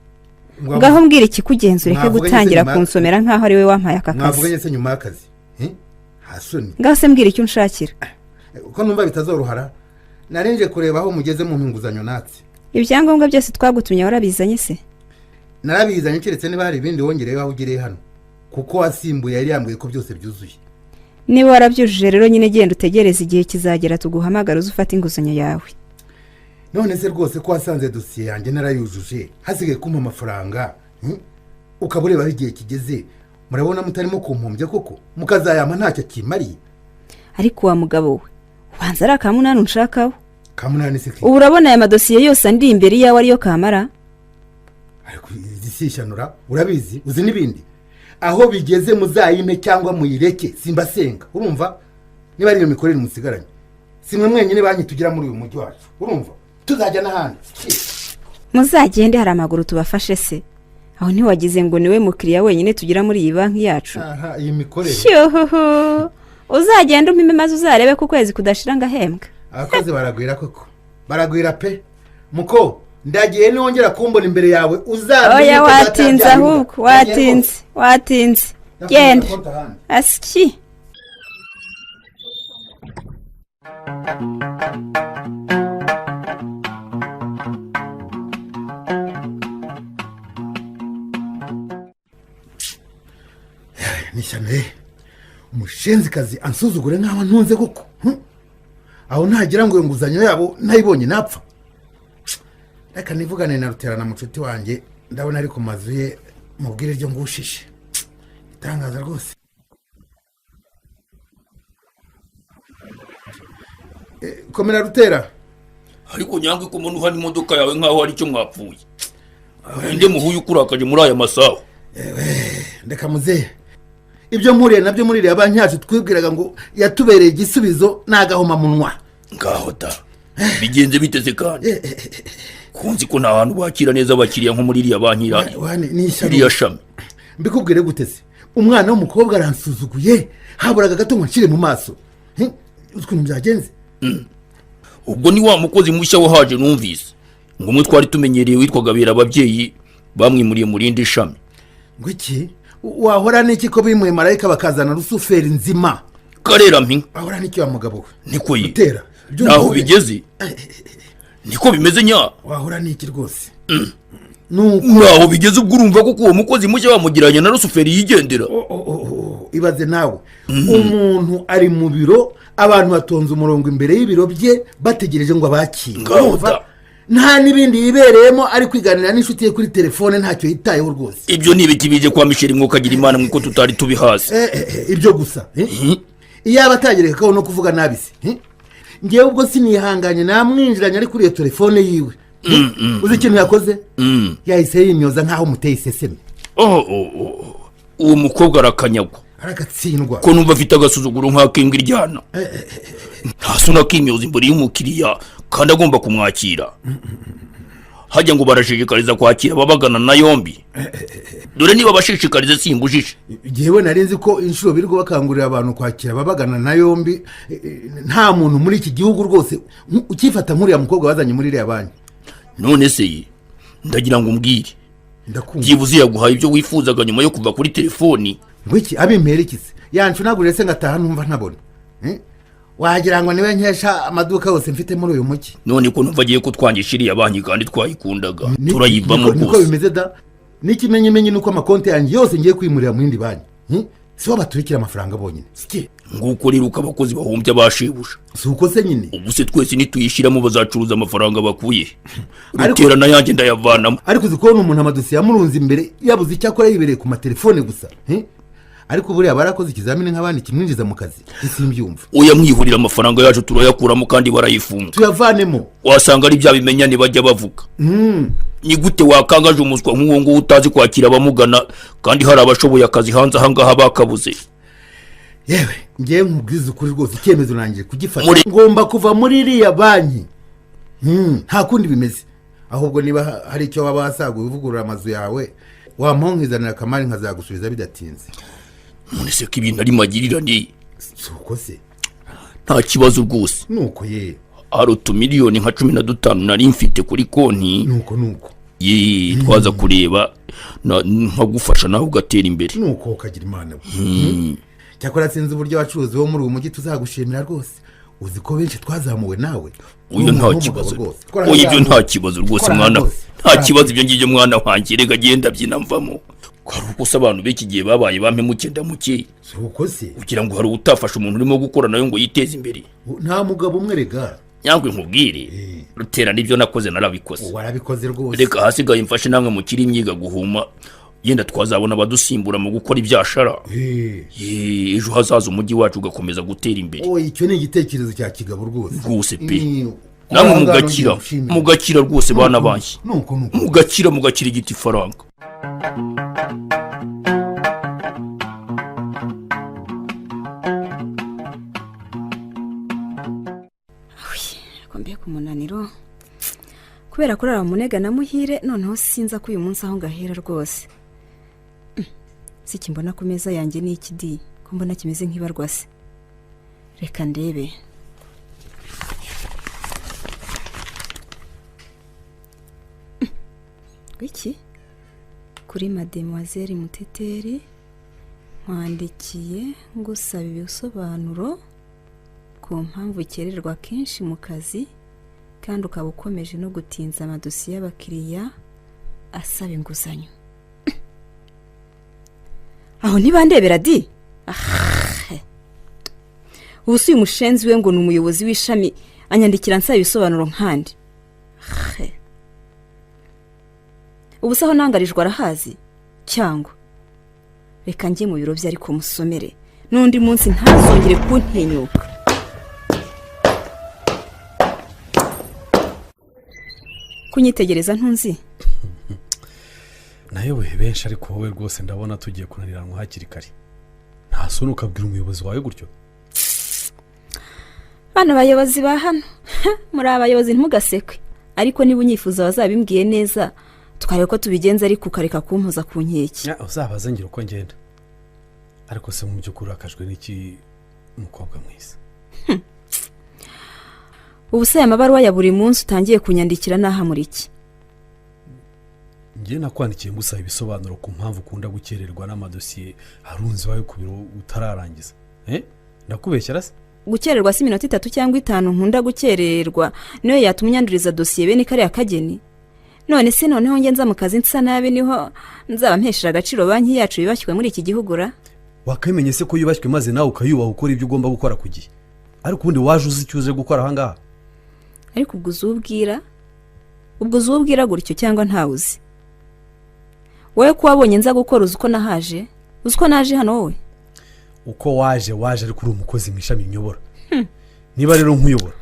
Ngaho mbwira ikikugenza ureke gutangira kunsomera nkaho ari we wampaye aka kazi. Mwavuganye se nyuma y'akazi? Nta soni. Ngaho se mbwira icyo unshakira. Uko numva bitazorohara narenje kureba aho mugeze mu mpinguzanyo natse. Ibyangombwa byose twagutumye warabizanye se? Narabizanye keretse niba hari ibindi wongereyeho aho ugereye hano kuko wasimbuye yari yambwiye ko byose byuzuye. Niba warabyujuje rero nyine genda utegereze igihe kizagera tuguhamagara uzufata inguzanyo yawe. None se rwose ko wasanze dosiye yanjye narayujuje hasigaye kumpa amafaranga ukabureba igihe kigeze murabona mutarimo kumpumbya koko mukazayama ntacyo kimariye. Ariko wa mugabo we ubanza ari akamunani unshakaho. Kamunani se? Ubu urabona aya madosiye yose andi imbere yawe ariyo kamara. Ariko izishishanura urabizi uzi n'ibindi aho bigeze muzayime cyangwa muyireke simbasenga urumva niba ari iyo mikorere musigaranye simwe mwenyine banki tugira muri uyu mujyi wacu urumva tuzajya n'ahandi muzagende hari amaguru tubafashe se aho ntiwagize ngo niwe mukiriya wenyine tugira muri iyi banki yacu. Aha iyi mikorere uzagenda umpime maze uzarebe ko kwezi kudashira ngahembwa. Abakozi baragwira koko baragwira pe muko ndagiye nongera kumbona imbere yawe uzamenye. Oya watinze ahubwo watinze genda. Aski nishyane umushenzikazi ansuzugure nk'aho ntunze koko aho ntagira ngo inguzanyo yabo ntayibonye napfa. Reka nivugane na Ruterana mucuti wanjye ndabona ari ku mazu ye mubwire iryo ngushishe itangaza rwose. Komera Rutera. Ariko nyangwe ko umuntu uhana imodoka yawe nkaho ari cyo mwapfuye. Inde muhuye ukurakaje muri aya masaha. Ndeka muzehe ibyo mpuriye nabyo muri iriya banki yacu twibwiraga ngo yatubereye igisubizo nagahoma munwa. Ngaho da bigenze biteze kandi kunzi ko nta hantu bakira neza abakiriya nko muri iriya banki iriya shami. Mbikubwire guteze umwana w'umukobwa aransuzuguye haburaga gato ngo nshire mu maso ukuntu byagenze. Ubwo ni wa mukozi mushya wahaje numvise ngo umwe twari tumenyereye witwaga Bera ababyeyi bamwimuriye mu rindi shami. Ngo iki wahora n'iki ko bimuye marayika bakazana rusuferi nzima karera mpi wahora n'iki wa mugabo we niko yi Rutera naho bigeze niko bimeze nya wahora n'iki rwose naho bigeze ubwo urumva ko uwo mukozi mushya bamugiranye na rusuferi yigendera. Ibaze nawe umuntu ari mu biro abantu batonze umurongo imbere y'ibiro bye bategereje ngo abakire nta n'ibindi yibereyemo ari kwiganira n'inshuti ye kuri telefone ntacyo yitayeho rwose. Ibyo ni ibiki bije kwa Michel Mwokagira Imana mwiko tutari tubihaze. Ibyo gusa iyo abatagereka ko no kuvuga nabise ngiye ubwo sinihanganye namwinjiranye ari kuri iyo telefone yiwe. Uzi ikintu yakoze yahise yimyoza nkaho muteye iseseme. Uwo mukobwa arakanyagwa aragatsindwa ko numva afite agasuzuguro nk'akimbwa iryana. Ntasuna kimyoza imbere y'umukiriya kandi agomba kumwakira. Hajya ngo barashishikariza kwakira babagana na yombi. Dore niba bashishikarize simbujije. Jewe narinzi ko inshuro birgo bakangurira abantu kwakira babagana na yombi nta muntu muri iki gihugu rwose ukifata nk'uriya mukobwa wazanye muri iriya banki. None se ndagira ngo umbwire byibuze yaguhaye ibyo wifuzaga nyuma yo kuva kuri telefoni. Ngo iki abimperekeze yanshunagurire se ngataha numva ntabona. Wagira ngo niwe nkesha amaduka yose mfite muri uyu mujyi. None ko numva agiye kutwangisha iriya banki kandi twayikundaga turayivamo rwose. Niko bimeze da n'ikimenyimenyi nuko amakonti yanjye yose ngiye kwimurira mu yindi banki. Si wabaturikira amafaranga bonyine sike nguko rero uko abakozi bahombye abashibusha. Si uko se nyine ubu se twese nituyishiramo bazacuruza amafaranga bakuye. Ruterana yanjye ndayavanamo. Ariko uzikubona umuntu amadosiye yamurunze imbere yabuze icyo akora yibereye ku matelefone gusa. Ariko buriya barakoze ikizamini nk'abandi kimwinjiza mu kazi simbyumva. Oya mwihurira amafaranga yacu turayakuramo kandi barayifunga. Tuyavanemo wasanga ari bya bimenyane bajya bavuga. Ni gute wakangaje umuswa nk'uwo ngo utazi kwakira abamugana kandi hari abashoboye akazi hanze ahangaha bakabuze. Yewe ngiye nkubwiza ukuri rwose icyemezo nangiye kugifata ngomba kuva muri iriya banki. Nta kundi bimeze ahubwo niba hari icyo waba wasaguye uvugurura amazu yawe wamponkizanira akamari nkazagusubiza bidatinze. None se ko ibintu ari magirirane suko se nta kibazo rwose. Nuko ye hari utumiliyoni nka 15 nari mfite kuri konti. Nuko twaza kureba nkagufasha nawe ugatera imbere. Nuko ukagira Imana cyakora sinzi uburyo abacuruzi bo muri uyu mujyi tuzagushimira rwose. Uzi ko benshi twazamuwe nawe. Uyu nta kibazo. Ibyo nta kibazo rwose mwana. Nta kibazo ibyo ngibyo mwana wanjye rega genda byina mvamo. Kwari uko abantu b'iki gihe babaye bampemuke ndamuke. Suko se ugira ngo hari utafasha umuntu urimo gukora nayo ngo yiteze imbere. Nta mugabo umwe rega. Nyangwe nkubwire Rutera nibyo nakoze narabikoze. Warabikoze rwose. Reka hasigaye mfashe namwe mukiri imyiga guhuma yenda twazabona abadusimbura mu gukora ibyashara. Ejo hazaza umujyi wacu ugakomeza gutera imbere. Icyo ni igitekerezo cya kigabo rwose. Rwose pe. Namwe mugakira rwose bana banki. Mugakira igiti faranga. Mbega umunaniro kubera kurara Munega na Muhire noneho sinza ko uyu munsi aho ngahera rwose. Sikimbona ku meza yanjye ni ikidi ko mbona kimeze nk'ibarwase. Reka ndebe. Wiki kuri Mademoiselle Muteteri mwandikiye ngusaba ibisobanuro ku mpamvu ukererwa kenshi mu kazi kandi ukaba ukomeje no gutinza amadosiye y'abakiriya asaba inguzanyo. Aho ntibandebera di. Ubu si uyu mushenzi we ngo ni umuyobozi w'ishami anyandikira nsaba ibisobanuro nkandi. Ubu se aho nangarijwe arahazi cyangwa reka njye mu biro bye ariko musomere n'undi munsi ntazongere kuntinyuka. Kunyitegereza ntunzi nayoboye benshi ariko wowe rwose ndabona tugiye kunaniranwa hakiri kare. nta soni ukabwira umuyobozi wawe gutyo. Bano bayobozi ba hano muri abayobozi ntimugasekwe, ariko niba unyifuza wazabimbwiye neza twareba ko tubigenza ariko ukareka kumpoza ku nkeke. uzabaza ngira uko ngenda. ariko se mu by'ukuri akajwe n'iki umukobwa mwiza? Ubu se aya mabaruwa ya buri munsi utangiye kunyandikira nahamura iki? Ngiye nakwandikiye ngusaba ibisobanuro ku mpamvu ukunda gukererwa n'amadosiye arunze wawe ku biro utararangiza. Ndakubeshyera se? Gukererwa si minota 3 cyangwa 5 nkunda gukererwa niyo yatumye nyanduriza dosiye bene kare akageni. None se noneho ngenza mu kazi nsa nabi niho nzaba mpeshera agaciro banki yacu yibashywe muri iki gihugu ra? Wakabimenye se ko yubashywe maze nawe ukayubaha ukora ibyo ugomba gukora ku gihe. Ariko ubundi waje uzi icyo uze gukora aha ngaha. Ariko ubwo uzubwira gutyo cyangwa ntawuzi? Wowe ko wabonye nza gukora uzi uko nahaje? Uzi ko naje hano wowe? Uko waje ariko uri umukozi mu ishami nyobora. Niba rero nkuyobora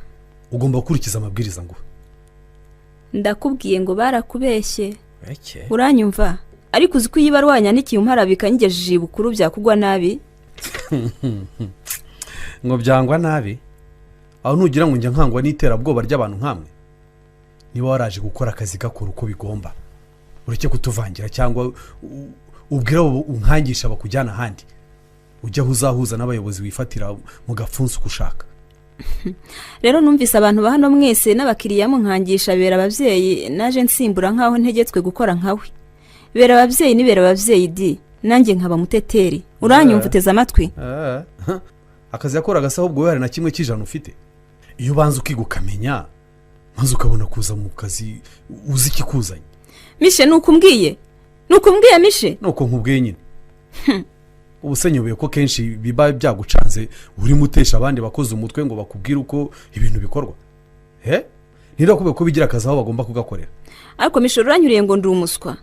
ugomba gukurikiza amabwiriza ngo. Ndakubwiye ngo barakubeshye. Uranyumva? Ariko uzi ko yibaruwa yanyandikiye umparabika nyigejeje ibukuru byakugwa nabi? Ngo byangwa nabi? Aho nugira ngo njya nkangwa n'iterabwoba ry'abantu nkamwe. Niba waraje gukora akazi gakora uko bigomba, ureke kutuvangira cyangwa ubwira unkangisha bakujyana ahandi. Ujya uzahuza n'abayobozi wifatira mu gapfunsi uko ushaka. Rero numvise abantu ba hano mwese n'abakiriya munkangisha bera abavyeyi naje nsimbura nkaho ntegetswe gukora nkawe. Bera abavyeyi ni bera abavyeyi di, nanjye nkaba muteteri. Uranyumva uteze amatwi? Akazi yakoraga se ahubwo wari na kimwe kijana ufite. Iyo banza ukigukamenya maze ukabona kuza mu kazi uzi ikikuzanye. Mishe nukumbwiye Mishe? Nuko nkubwiye nyine. Ubusenyobeye ko kenshi biba byagucanze uri mutesha abandi bakoze umutwe ngo bakubwire uko ibintu bikorwa. Nirakubwiye ko bigira akazi aho bagomba kugakorera. Ariko Mishe uranyuriye ngo ndi umuswa.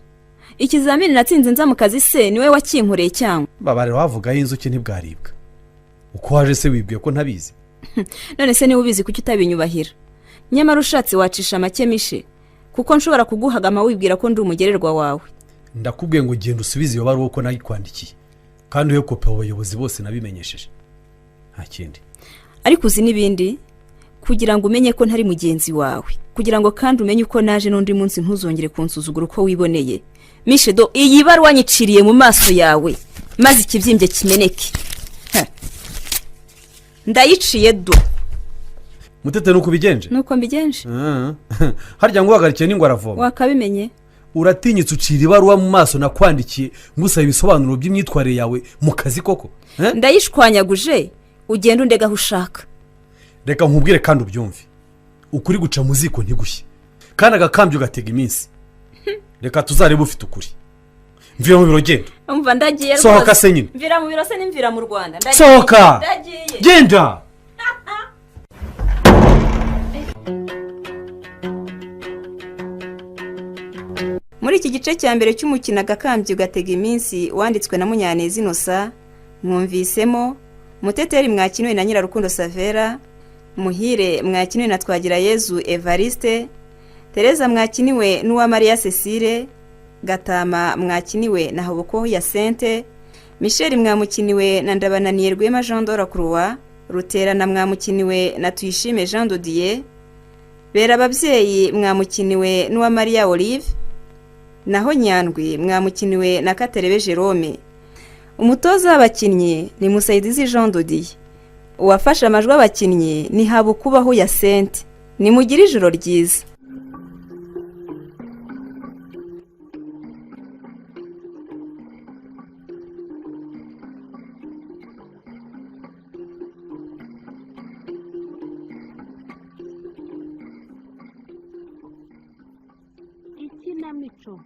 Ikizamini natsinze nza mu kazi se niwe wakinkoreye cyangwa? Babare wavuga y'inzuki ntibwaribwa. Uko waje se wibwiye ko ntabizi? None se niwe ubizi kuki utabinyubahira? Nyamara ushatse wacisha make Mishe, kuko nshobora kuguhagama wibwira ko ndi umugererwa wawe. Ndakubwiye ngo genda usubize iyo baruwa uko nayikwandikiye. Kandi uyo kope abayobozi bose nabimenyesheje. Nta kindi. Ariko uzi n'ibindi kugira ngo umenye ko ntari mugenzi wawe, kugira ngo kandi umenye uko naje n'undi munsi ntuzongere kunsuzugura uko wiboneye. Mishe do iyi baruwa nyiciriye mu maso yawe maze ikivyimbye kimeneke. Ndayiciye do. Mutete nuko bigenje? Nuko mbigenje. Harya ngo hagarikiye ningo aravoma. Wakabimenye? Uratinyitse ucira ibaruwa mu maso nakwandikiye ngusaba ibisobanuro by'imyitwarire yawe mu kazi koko? Ndayishwanyaguje ugenda undega aho ushaka. Reka nkubwire kandi ubyumve. Ukuri guca mu ziko ntigushye. Kandi agakambyo gatega iminsi. Reka tuzarebe ufite ukuri. Mvira mu biro genda. Umva ndagiye rwose. Sohoka se nyine. Mvira mu biro se nimvira mu Rwanda. Sohoka. Genda. Muri iki gice cya mbere cy'umukino agakambyo gatega iminsi wanditswe na Munyaneza Innocent, mwumvisemo Muteteri mwakiniwe na Nyirarukundo Savera, Muhire mwakiniwe na Twagirayezu Evariste, Tereza mwakiniwe n'uwa Maria Cecile, Gatama mwakiniwe na Haboko Hyacinthe, Michel mwamukiniwe na Ndabananiye Rwema Jean de la Croix, Ruterana mwamukiniwe na Tuyishime Jean Dodier, Bera ababyeyi mwamukiniwe n'uwa Maria Olive, naho Nyandwi mwamukiniwe na Katerebe Jerome. Umutoza w'abakinnyi ni Musaidizi Jean Dodier. Uwafashe amajwi abakinnyi ni Habukubaho Hyacinthe. Nimugire ijoro ryiza. ikinamico